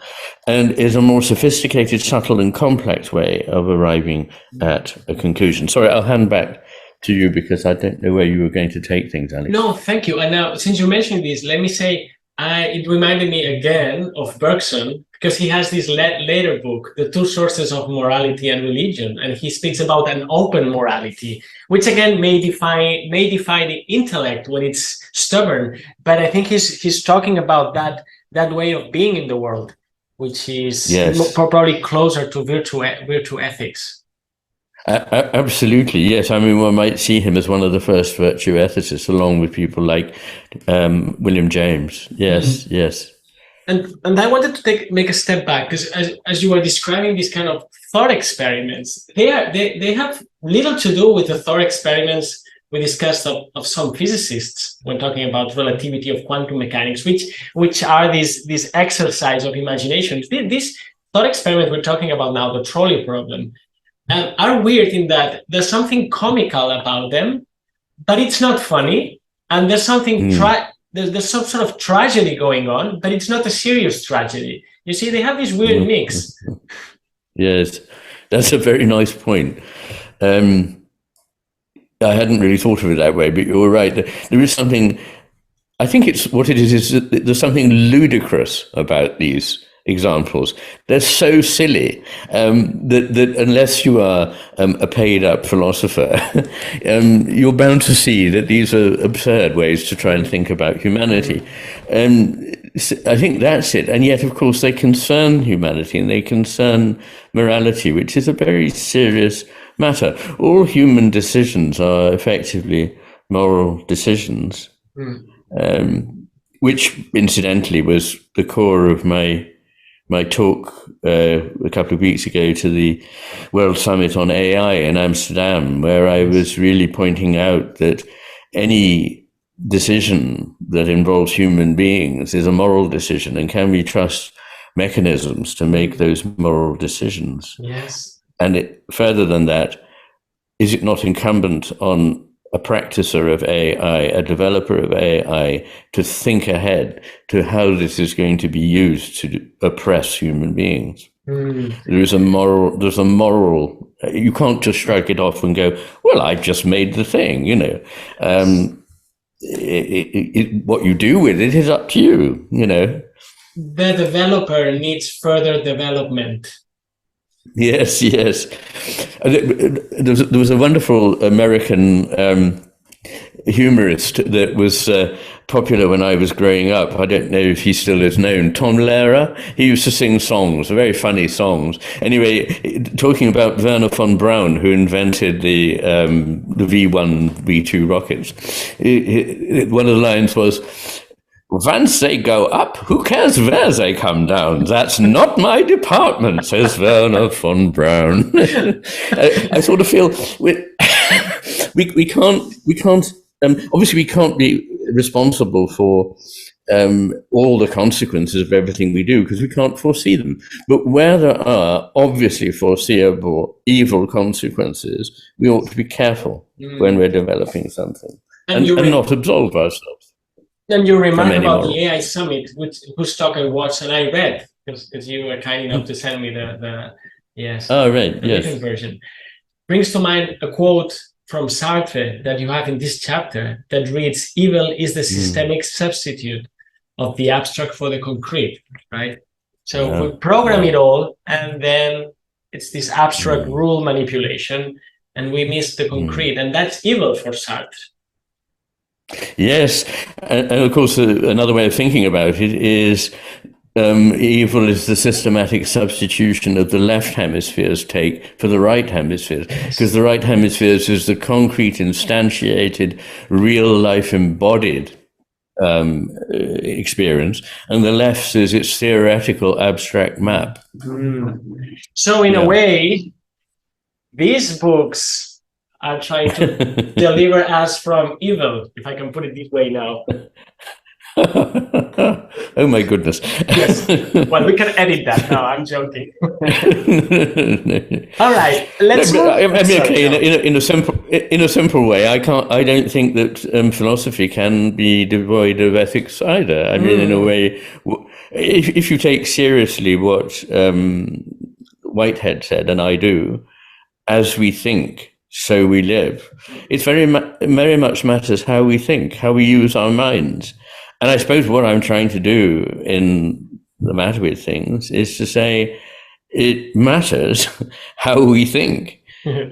and is a more sophisticated, subtle and complex way of arriving at a conclusion. Sorry, I'll hand back to you because I don't know where you were going to take things, Alex. No, thank you. And now, since you mentioned this, let me say, it reminded me again of Bergson, because he has this later book, The Two Sources of Morality and Religion, and he speaks about an open morality, which again may defy the intellect when it's stubborn. But I think he's talking about that way of being in the world, which is probably closer to virtue ethics. Absolutely, yes. I mean, one might see him as one of the first virtue ethicists, along with people like William James. Yes, yes. And I wanted to make a step back, because as you were describing these kind of thought experiments, they have little to do with the thought experiments we discussed of some physicists when talking about relativity of quantum mechanics, which are these exercise of imagination. This thought experiment we're talking about now, the trolley problem, are weird in that there's something comical about them, but it's not funny, and there's something there's some sort of tragedy going on, but it's not a serious tragedy. You see, they have this weird mix. Yes, that's a very nice point. I hadn't really thought of it that way, but you're right. There is something, I think it's what it is that there's something ludicrous about these examples. They're so silly that unless you are a paid up philosopher, you're bound to see that these are absurd ways to try and think about humanity. I think that's it. And yet, of course, they concern humanity and they concern morality, which is a very serious matter. All human decisions are effectively moral decisions. which incidentally was the core of my talk a couple of weeks ago to the World Summit on AI in Amsterdam, where I was really pointing out that any decision that involves human beings is a moral decision, and can we trust mechanisms to make those moral decisions? Yes. And further than that, is it not incumbent on a practicer of AI, a developer of AI, to think ahead to how this is going to be used to oppress human beings? There's a moral, you can't just shrug it off and go, well, I just made the thing, you know. What you do with it is up to you, you know. The developer needs further development. Yes. There was a wonderful American humorist that was popular when I was growing up. I don't know if he still is known. Tom Lehrer. He used to sing songs, very funny songs. Anyway, talking about Werner von Braun, who invented the V1, V2 rockets. One of the lines was, "Once they go up, who cares where they come down? That's not my department," says Werner von Braun. I sort of feel we can't. Obviously, we can't be responsible for all the consequences of everything we do because we can't foresee them. But where there are obviously foreseeable evil consequences, we ought to be careful when we're developing something and not absolve ourselves. And you remind about the AI Summit, whose talk I watched and I read, because you were kind enough to send me the written version. Brings to mind a quote from Sartre that you have in this chapter that reads, "Evil is the systemic substitute of the abstract for the concrete," right? So we program it all, and then it's this abstract rule manipulation, and we miss the concrete, and that's evil for Sartre. Yes, and of course, another way of thinking about it is evil is the systematic substitution of the left hemisphere's take for the right hemisphere's, because the right hemisphere's is the concrete, instantiated, real-life embodied experience, and the left's is its theoretical abstract map. So in a way, these books are trying to deliver us from evil, if I can put it this way now. Oh my goodness. Yes. Well, we can edit that. No, I'm joking. All right. Let's move. I mean, okay, in a simple way, I don't think that philosophy can be devoid of ethics either. I mean, in a way, if you take seriously what Whitehead said, and I do, as we think, so we live. It's very much matters how we think, how we use our minds. And I suppose what I'm trying to do in the matter with things is to say it matters how we think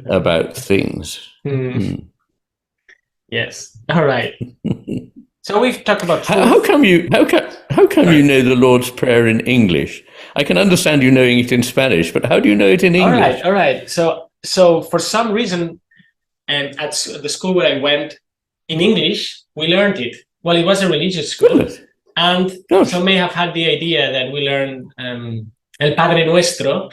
about things. Yes. All right. So we've talked about how come you know the Lord's Prayer in English? I can understand you knowing it in Spanish, but how do you know it in English? All right. So for some reason, at the school where I went, in English, we learned it. Well, it was a religious school, and some may have had the idea that we learn El Padre Nuestro.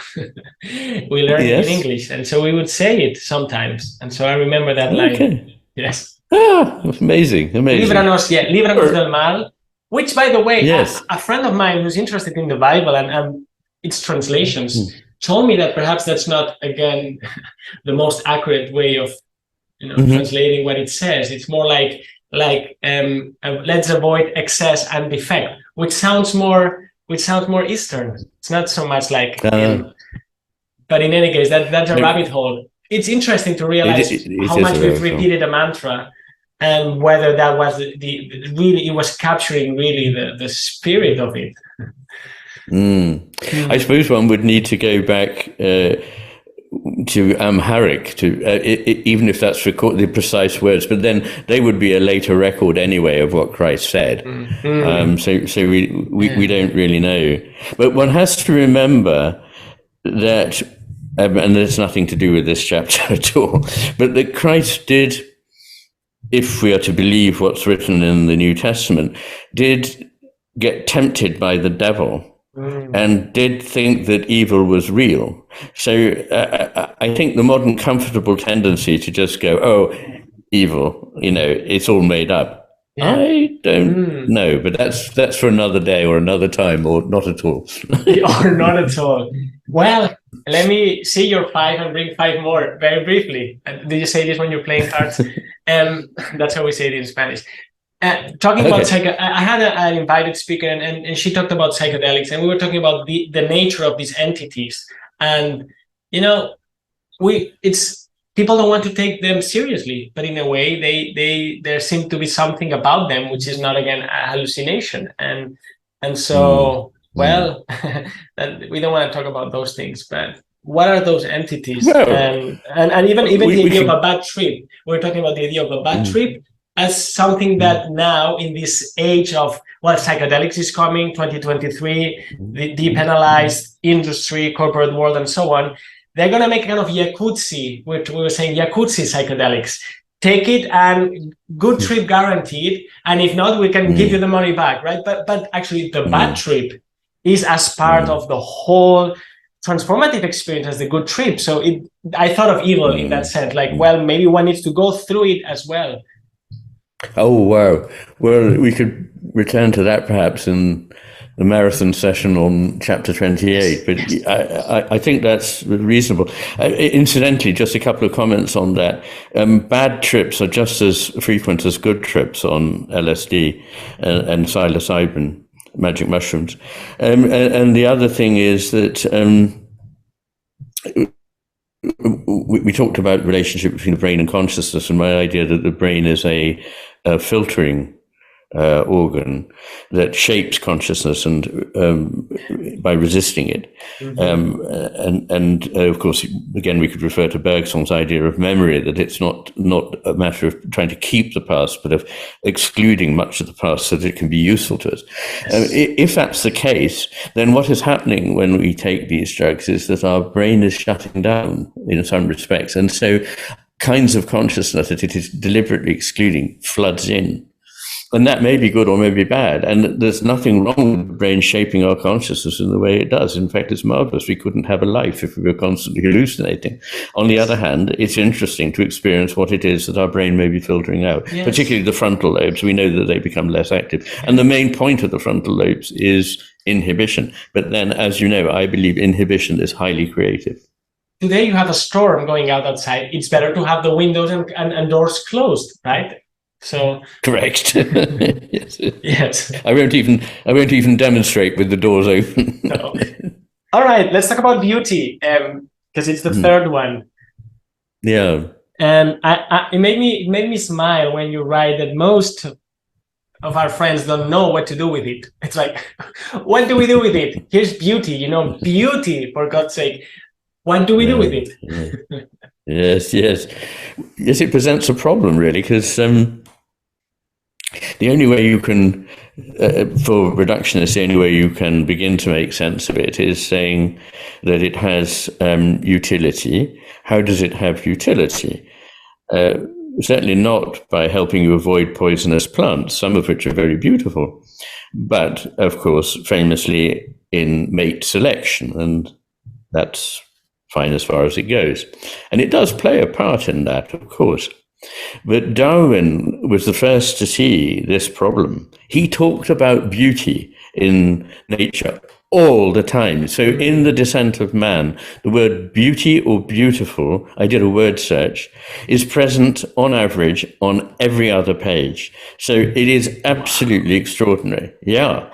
We learned it in English, and so we would say it sometimes. And so I remember that line. Yes. Amazing. Líbranos del mal. Which, by the way, a friend of mine who's interested in the Bible and its translations told me that perhaps that's not, again, the most accurate way of translating what it says. It's more like let's avoid excess and defect, which sounds more Eastern. It's not so much like but in any case, that's a rabbit hole. It's interesting to realize how much we've repeated a mantra, and whether that was it was capturing really the spirit of it. I suppose one would need to go back to Amharic, even if that's the precise words, but then they would be a later record anyway of what Christ said. So we don't really know. But one has to remember that, and there's nothing to do with this chapter at all, but that Christ did if we are to believe what's written in the New Testament, did get tempted by the devil and did think that evil was real. So I think the modern comfortable tendency to just go, oh, evil, it's all made up. Yeah. I don't know, but that's for another day or another time, or not at all. Or not at all. Well, let me see your 5 and bring 5 more very briefly. Did you say this when you're playing cards? That's how we say it in Spanish. Talking about I had an invited speaker, and she talked about psychedelics, and we were talking about the nature of these entities. And people don't want to take them seriously, but in a way, there seems to be something about them which is not, again, a hallucination. And so, well, we don't want to talk about those things, but what are those entities? Well, and even the idea of a bad trip. We're talking about the idea of a bad trip as something that now, in this age of, psychedelics is coming, 2023, the depenalized industry, corporate world, and so on, they're going to make kind of Yakutsi, which we were saying Yakutsi psychedelics. Take it and good trip guaranteed. And if not, we can give you the money back, right? But actually the bad trip is as part of the whole transformative experience as the good trip. So I thought of evil in that sense, maybe one needs to go through it as well. Oh, wow. Well, we could return to that perhaps in the marathon session on chapter 28, but I think that's reasonable. Incidentally, just a couple of comments on that. Bad trips are just as frequent as good trips on LSD and psilocybin, magic mushrooms. And the other thing is that we talked about the relationship between the brain and consciousness, and my idea that the brain is a filtering organ that shapes consciousness and by resisting it. And of course, again, we could refer to Bergson's idea of memory, that it's not a matter of trying to keep the past, but of excluding much of the past so that it can be useful to us. If that's the case, then what is happening when we take these drugs is that our brain is shutting down in some respects. And so kinds of consciousness that it is deliberately excluding floods in. And that may be good or may be bad. And there's nothing wrong with the brain shaping our consciousness in the way it does. In fact, it's marvelous. We couldn't have a life if we were constantly hallucinating. On the other hand, it's interesting to experience what it is that our brain may be filtering out, particularly the frontal lobes. We know that they become less active. And the main point of the frontal lobes is inhibition. But then, as you know, I believe inhibition is highly creative. Today you have a storm going outside. It's better to have the windows and doors closed, right? So correct. Yes. I won't even demonstrate with the doors open. No. All right, let's talk about beauty, because it's the third one. Yeah. And it made me smile when you write that most of our friends don't know what to do with it. It's like, what do we do with it? Here's beauty, beauty, for God's sake. What do we do with it? Yes, it presents a problem, really, because the only way you can, for reductionists, the only way you can begin to make sense of it is saying that it has utility. How does it have utility? Certainly not by helping you avoid poisonous plants, some of which are very beautiful, but, of course, famously in mate selection, and that's fine as far as it goes. And it does play a part in that, of course. But Darwin was the first to see this problem. He talked about beauty in nature all the time. So in The Descent of Man, the word beauty or beautiful, I did a word search, is present on average on every other page. So it is absolutely extraordinary. Yeah.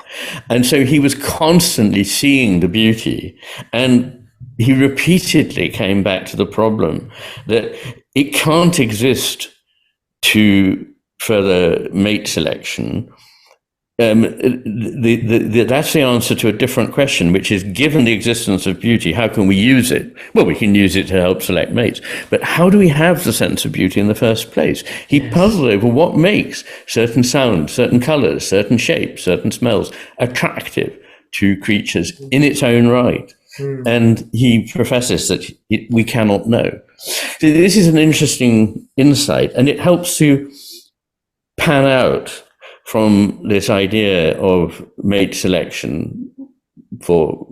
And so he was constantly seeing the beauty, and he repeatedly came back to the problem that it can't exist to further mate selection. That's the answer to a different question, which is, given the existence of beauty, how can we use it? Well, we can use it to help select mates. But how do we have the sense of beauty in the first place? He puzzled over what makes certain sounds, certain colors, certain shapes, certain smells attractive to creatures in its own right. And he professes that we cannot know. So this is an interesting insight, and it helps to pan out from this idea of mate selection for,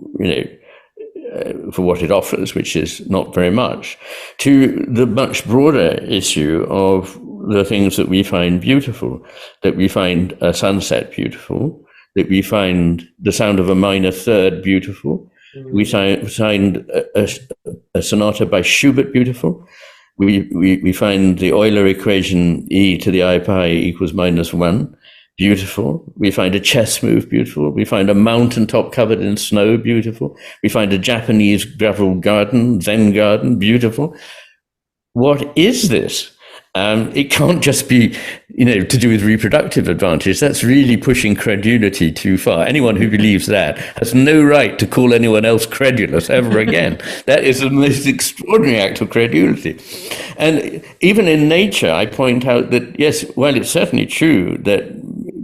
for what it offers, which is not very much, to the much broader issue of the things that we find beautiful, that we find a sunset beautiful, that we find the sound of a minor third beautiful, we find a sonata by Schubert beautiful, we find the Euler equation e to the I pi equals -1 beautiful. We find a chess move beautiful. We find a mountaintop covered in snow beautiful. We find a Japanese gravel garden, Zen garden, beautiful. What is this? It can't just be, to do with reproductive advantage. That's really pushing credulity too far. Anyone who believes that has no right to call anyone else credulous ever again. That is the most extraordinary act of credulity. And even in nature, I point out that, yes, while it's certainly true that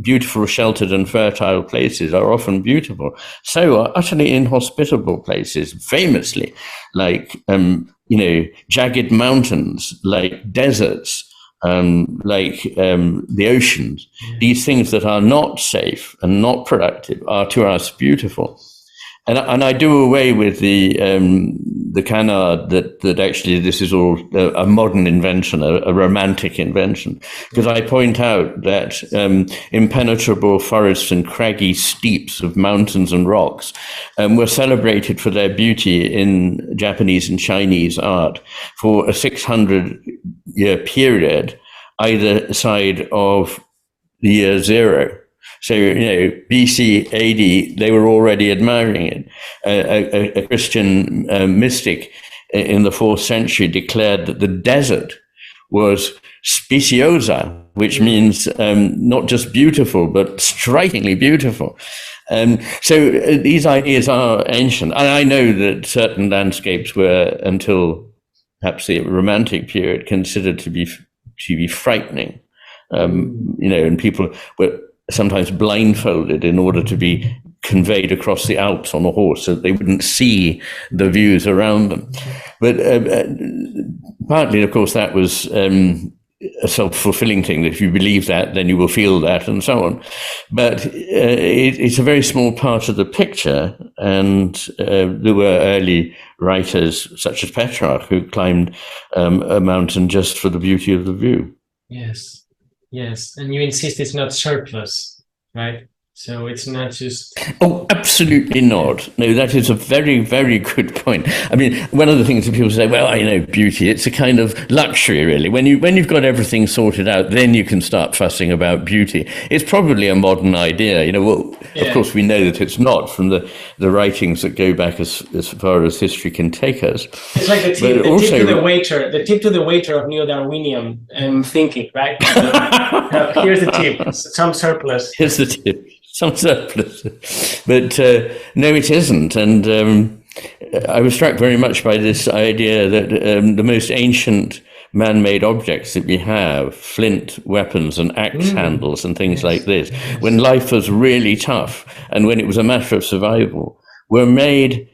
beautiful, sheltered and fertile places are often beautiful, so are utterly inhospitable places, famously, like, jagged mountains, like deserts, like the oceans. These things that are not safe and not productive are to us beautiful. And I do away with the canard that actually this is all a modern invention, a romantic invention, because I point out that impenetrable forests and craggy steeps of mountains and rocks were celebrated for their beauty in Japanese and Chinese art for a 600-year period, either side of the year 0. So, BC, AD, they were already admiring it. A Christian mystic in the 4th century declared that the desert was speciosa, which means not just beautiful, but strikingly beautiful. So these ideas are ancient. And I know that certain landscapes were, until perhaps the Romantic period, considered to be frightening. And people were sometimes blindfolded in order to be conveyed across the Alps on a horse so that they wouldn't see the views around them. But partly, of course, that was a self-fulfilling thing, that if you believe that, then you will feel that, and so on. But it's a very small part of the picture, and there were early writers, such as Petrarch, who climbed a mountain just for the beauty of the view. Yes, and you insist it's not surplus, right? So it's not just... Oh, absolutely not. No, that is a very, very good point. I mean, one of the things that people say, well, beauty, it's a kind of luxury, really. When you've got everything sorted out, then you can start fussing about beauty. It's probably a modern idea. Of course, we know that it's not from the writings that go back as far as history can take us. It's like the tip to the waiter of neo-Darwinian thinking, right? Here's the tip, some surplus. Here's the tip. Some surplus. But no, it isn't. And I was struck very much by this idea that the most ancient man-made objects that we have, flint weapons and axe handles and things like this, when life was really tough and when it was a matter of survival, were made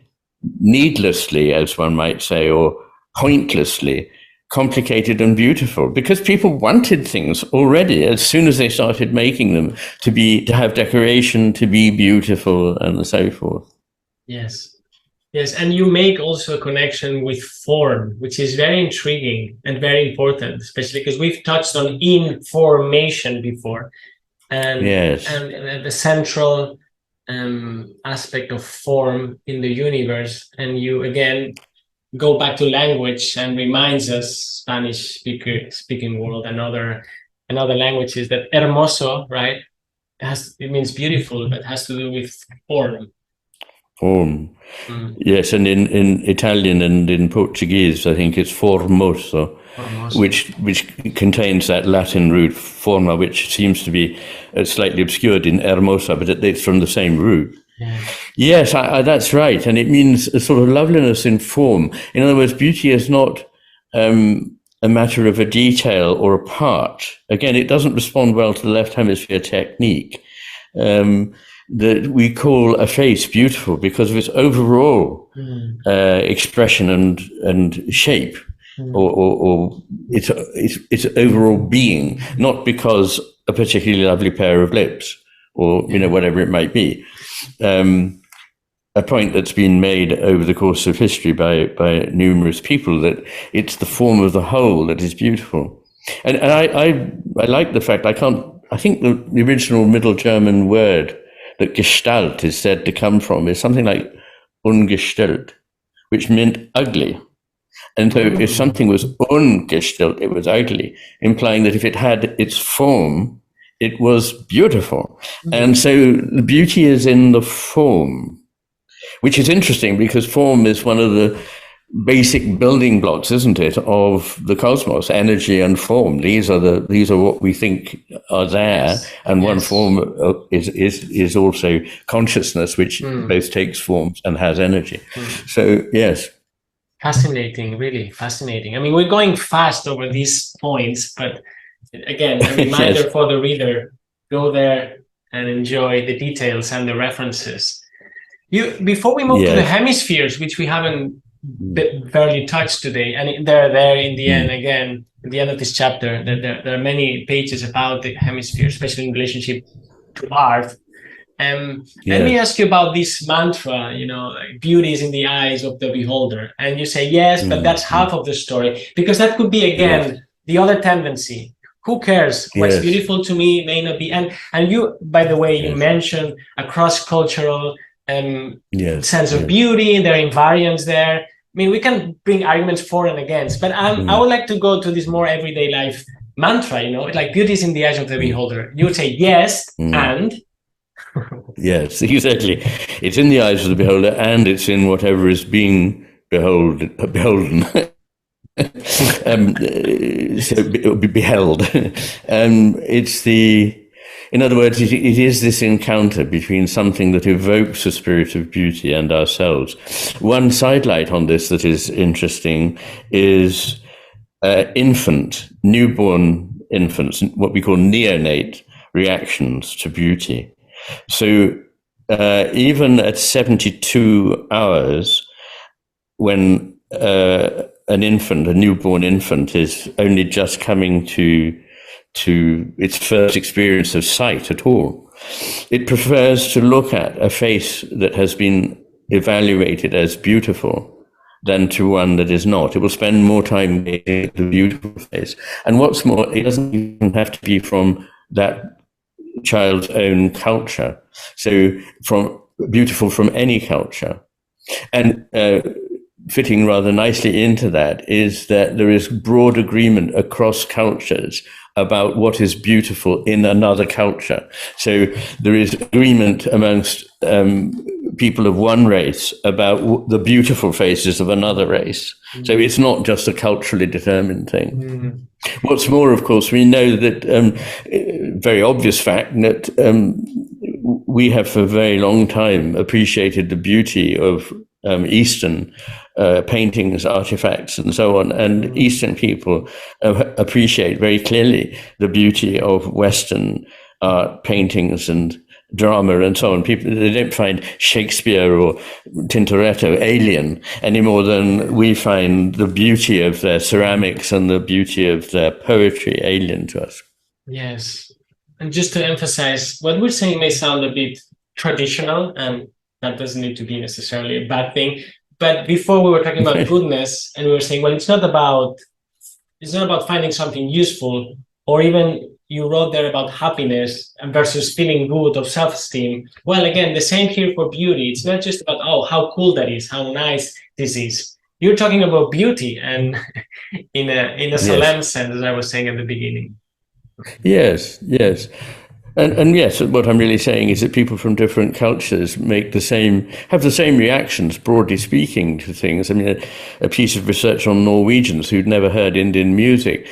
needlessly, as one might say, or pointlessly complicated and beautiful, because people wanted things already as soon as they started making them to have decoration, to be beautiful, and so forth. Yes, and you make also a connection with form, which is very intriguing and very important, especially because we've touched on information before, and the central aspect of form in the universe. And you again go back to language and reminds us, Spanish speaking world and other languages, that hermoso, right? It means beautiful, but has to do with form. Yes, and in Italian and in Portuguese, I think it's formoso. Which contains that Latin root forma, which seems to be slightly obscured in hermosa, but it's from the same root. Yes, that's right. And it means a sort of loveliness in form. In other words, beauty is not a matter of a detail or a part. Again, it doesn't respond well to the left hemisphere technique. That we call a face beautiful because of its overall expression and shape, or its overall being, not because a particularly lovely pair of lips, or whatever it might be. A point that's been made over the course of history by numerous people, that it's the form of the whole that is beautiful. And I like the fact, I think the original Middle German word that Gestalt is said to come from is something like ungestellt, which meant ugly. And so if something was ungestellt, it was ugly, implying that if it had its form, it was beautiful. And so the beauty is in the form, which is interesting because form is one of the basic building blocks, isn't it, of the cosmos? Energy and form. These are what we think are there, and one form is also consciousness, which both takes forms and has energy. So yes, fascinating, really fascinating. I mean, we're going fast over these points, but again, a reminder for the reader: go there and enjoy the details and the references. Before we move to the hemispheres, which we haven't barely touched today, and they're there in the end, again, at the end of this chapter, there are many pages about the hemisphere, especially in relationship to art. Let me ask you about this mantra, like, beauty is in the eyes of the beholder. And you say, yes, but that's half of the story, because that could be, again, the other tendency. Who cares? What's beautiful to me may not be. And you, by the way, you mentioned a cross-cultural sense of beauty. There are invariants there. I mean, we can bring arguments for and against, but I would like to go to this more everyday life mantra, like beauty is in the eyes of the beholder. You would say yes, and... Yes, exactly. It's in the eyes of the beholder, and it's in whatever is being beholden. So beheld. In other words, it is this encounter between something that evokes a spirit of beauty and ourselves. One sidelight on this that is interesting is newborn infants, what we call neonate reactions to beauty. So even at 72 hours, when a newborn infant is only just coming to its first experience of sight at all, it prefers to look at a face that has been evaluated as beautiful than to one that is not. It will spend more time gazing at the beautiful face. And what's more, it doesn't even have to be from that child's own culture. So beautiful from any culture. And fitting rather nicely into that is that there is broad agreement across cultures about what is beautiful in another culture. So there is agreement amongst people of one race about the beautiful faces of another race. So it's not just a culturally determined thing. What's more, of course, we know that very obvious fact that we have for a very long time appreciated the beauty of Eastern paintings, artifacts, and so on. And Eastern people appreciate very clearly the beauty of Western art, paintings, and drama, and so on. People, they don't find Shakespeare or Tintoretto alien any more than we find the beauty of their ceramics and the beauty of their poetry alien to us. Yes. And just to emphasize, what we're saying may sound a bit traditional, and that doesn't need to be necessarily a bad thing. But before we were talking about goodness, and we were saying, well, it's not about finding something useful, or even you wrote there about happiness versus feeling good or self-esteem. Well, again, the same here for beauty. It's not just about, oh, how cool that is, how nice this is. You're talking about beauty, and in a solemn sense, as I was saying at the beginning. Yes. And yes, what I'm really saying is that people from different cultures have the same reactions, broadly speaking, to things. I mean, a piece of research on Norwegians who'd never heard Indian music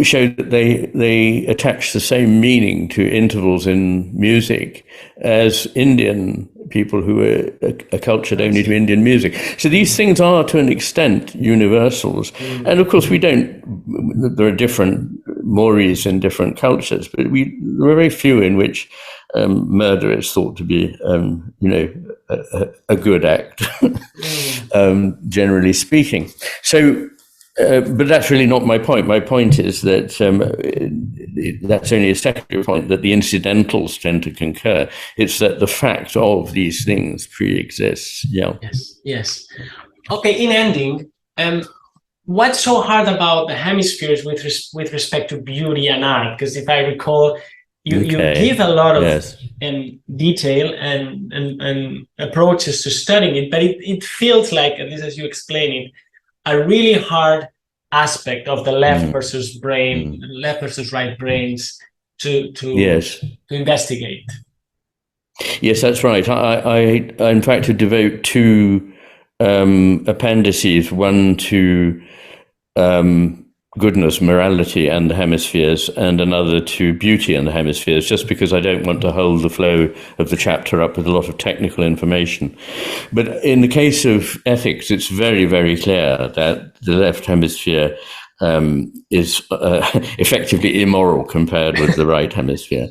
showed that they attach the same meaning to intervals in music as Indian people who are acculturated only to Indian music. So these things are, to an extent, universals. And of course, there are different mores in different cultures, but there are very few in which murder is thought to be, a good act, generally speaking. So but that's really not my point. My point is that that's only a secondary point, that the incidentals tend to concur. It's that the fact of these things pre-exists. Yeah. Yes. Okay, in ending, what's so hard about the hemispheres with respect to beauty and art? Because if I recall, you give a lot of detail and approaches to studying it, but it feels like, at least as you explain it, a really hard aspect of the left versus left versus right brains to investigate. Yes, that's right. I in fact devote two appendices, one to goodness, morality and the hemispheres, and another to beauty and the hemispheres, just because I don't want to hold the flow of the chapter up with a lot of technical information. But in the case of ethics, it's very, very clear that the left hemisphere is effectively immoral compared with the right hemisphere.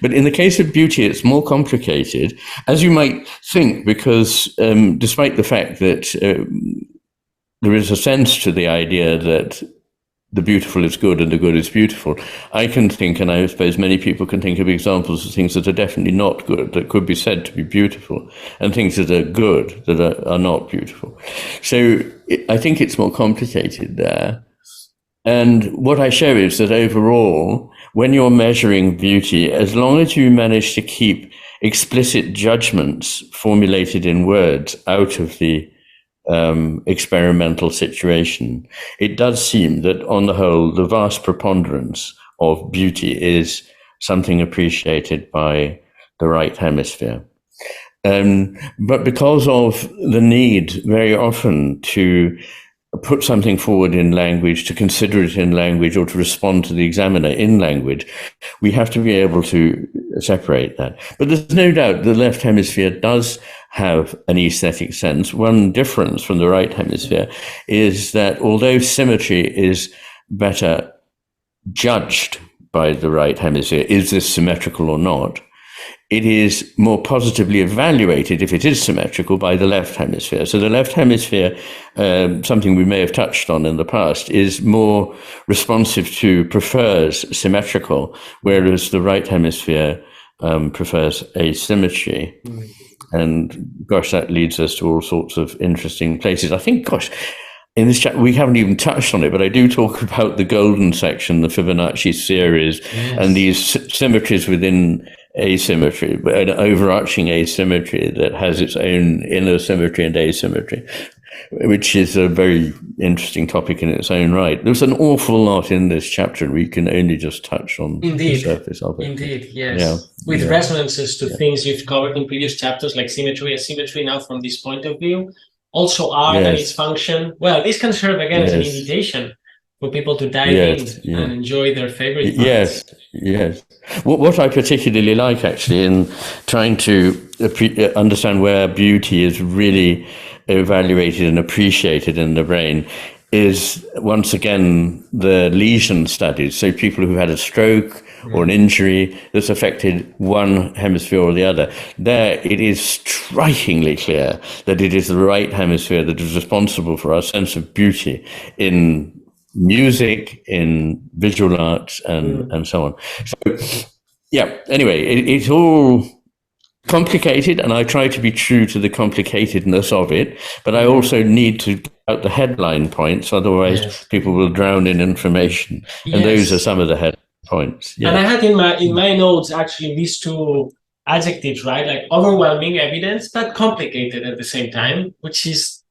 But in the case of beauty, it's more complicated, as you might think, because despite the fact that there is a sense to the idea that the beautiful is good and the good is beautiful, I can think, and I suppose many people can think of examples of things that are definitely not good, that could be said to be beautiful, and things that are good that are not beautiful. So I think it's more complicated there. And what I show is that overall, when you're measuring beauty, as long as you manage to keep explicit judgments formulated in words out of the experimental situation, it does seem that on the whole, the vast preponderance of beauty is something appreciated by the right hemisphere. But because of the need very often to put something forward in language, to consider it in language, or to respond to the examiner in language, we have to be able to separate that. But there's no doubt the left hemisphere does have an aesthetic sense. One difference from the right hemisphere is that although symmetry is better judged by the right hemisphere, is this symmetrical or not, it is more positively evaluated if it is symmetrical by the left hemisphere. So the left hemisphere, something we may have touched on in the past, is more responsive to, prefers symmetrical, whereas the right hemisphere prefers asymmetry. And gosh, that leads us to all sorts of interesting places. I think, gosh, in this chat, we haven't even touched on it, but I do talk about the golden section, the Fibonacci series, and these symmetries within asymmetry, but an overarching asymmetry that has its own inner symmetry and asymmetry, which is a very interesting topic in its own right. There's an awful lot in this chapter, and we can only just touch on the surface of it. Indeed, yes. With resonances to things you've covered in previous chapters, like symmetry, asymmetry, now from this point of view. Also art and its function. Well, this can serve again as an invitation for people to dive in and enjoy their favorite parts. Yes. What I particularly like, actually, in trying to understand where beauty is really evaluated and appreciated in the brain is, once again, the lesion studies. So people who had a stroke or an injury that's affected one hemisphere or the other. There, it is strikingly clear that it is the right hemisphere that is responsible for our sense of beauty in music, in visual arts, and so on. So, anyway, it's all complicated, and I try to be true to the complicatedness of it, but I also need to get out the headline points, otherwise people will drown in information. And those are some of the head points. And I had in my notes actually these two adjectives, right? Like overwhelming evidence, but complicated at the same time, which is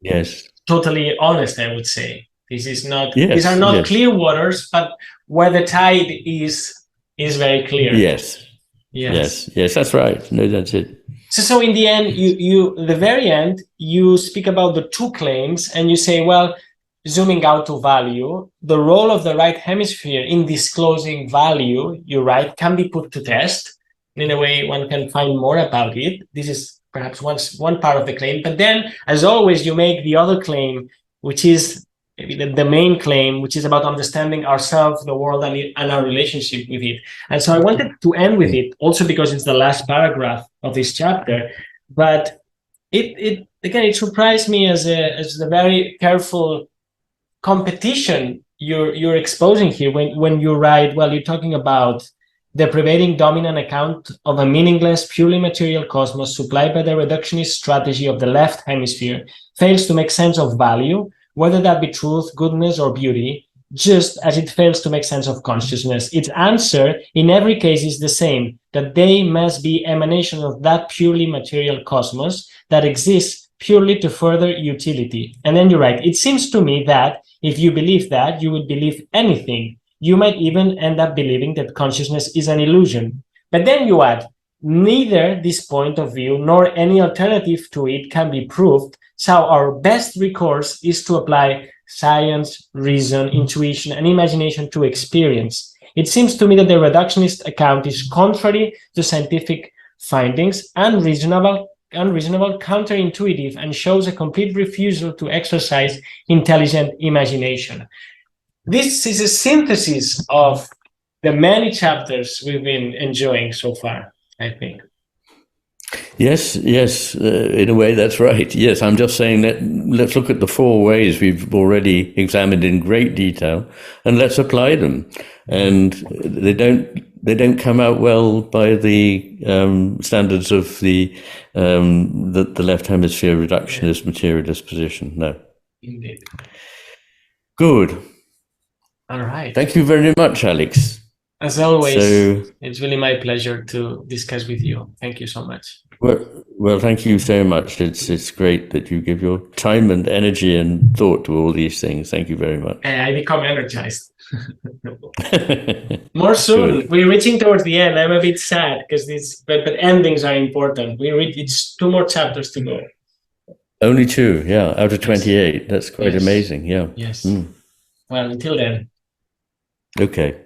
totally honest, I would say. This is not these are not clear waters, but where the tide is very clear. Yes, that's right. No, that's it. So in the end, the very end, you speak about the two claims, and you say, well, zooming out to value, the role of the right hemisphere in disclosing value, you write, can be put to test. In a way, one can find more about it. This is perhaps one part of the claim. But then, as always, you make the other claim, which is maybe the main claim, which is about understanding ourselves, the world, and our relationship with it. And so I wanted to end with it, also because it's the last paragraph of this chapter. But it surprised me as a very careful competition you're exposing here when you write, well, you're talking about the prevailing dominant account of a meaningless, purely material cosmos supplied by the reductionist strategy of the left hemisphere fails to make sense of value, whether that be truth, goodness, or beauty, just as it fails to make sense of consciousness. Its answer in every case is the same, that they must be emanations of that purely material cosmos that exists purely to further utility. And then you write, it seems to me that if you believe that, you would believe anything. You might even end up believing that consciousness is an illusion. But then you add, neither this point of view nor any alternative to it can be proved, so our best recourse is to apply science, reason, intuition, and imagination to experience. It seems to me that the reductionist account is contrary to scientific findings, unreasonable, counterintuitive, and shows a complete refusal to exercise intelligent imagination. This is a synthesis of the many chapters we've been enjoying so far, I think. Yes, in a way that's right. Yes, I'm just saying that let's look at the 4 ways we've already examined in great detail, and let's apply them. And they don't come out well by the standards of the left hemisphere reductionist materialist position. No. Indeed. Good. All right. Thank you very much, Alex. As always, it's really my pleasure to discuss with you. Thank you so much. Well, thank you so much. It's great that you give your time and energy and thought to all these things. Thank you very much. I become energized. More soon. Good. We're reaching towards the end. I'm a bit sad because but endings are important. It's 2 more chapters to go. Only 2, yeah, out of 28. That's quite amazing. Yeah. Yes. Well, until then. Okay.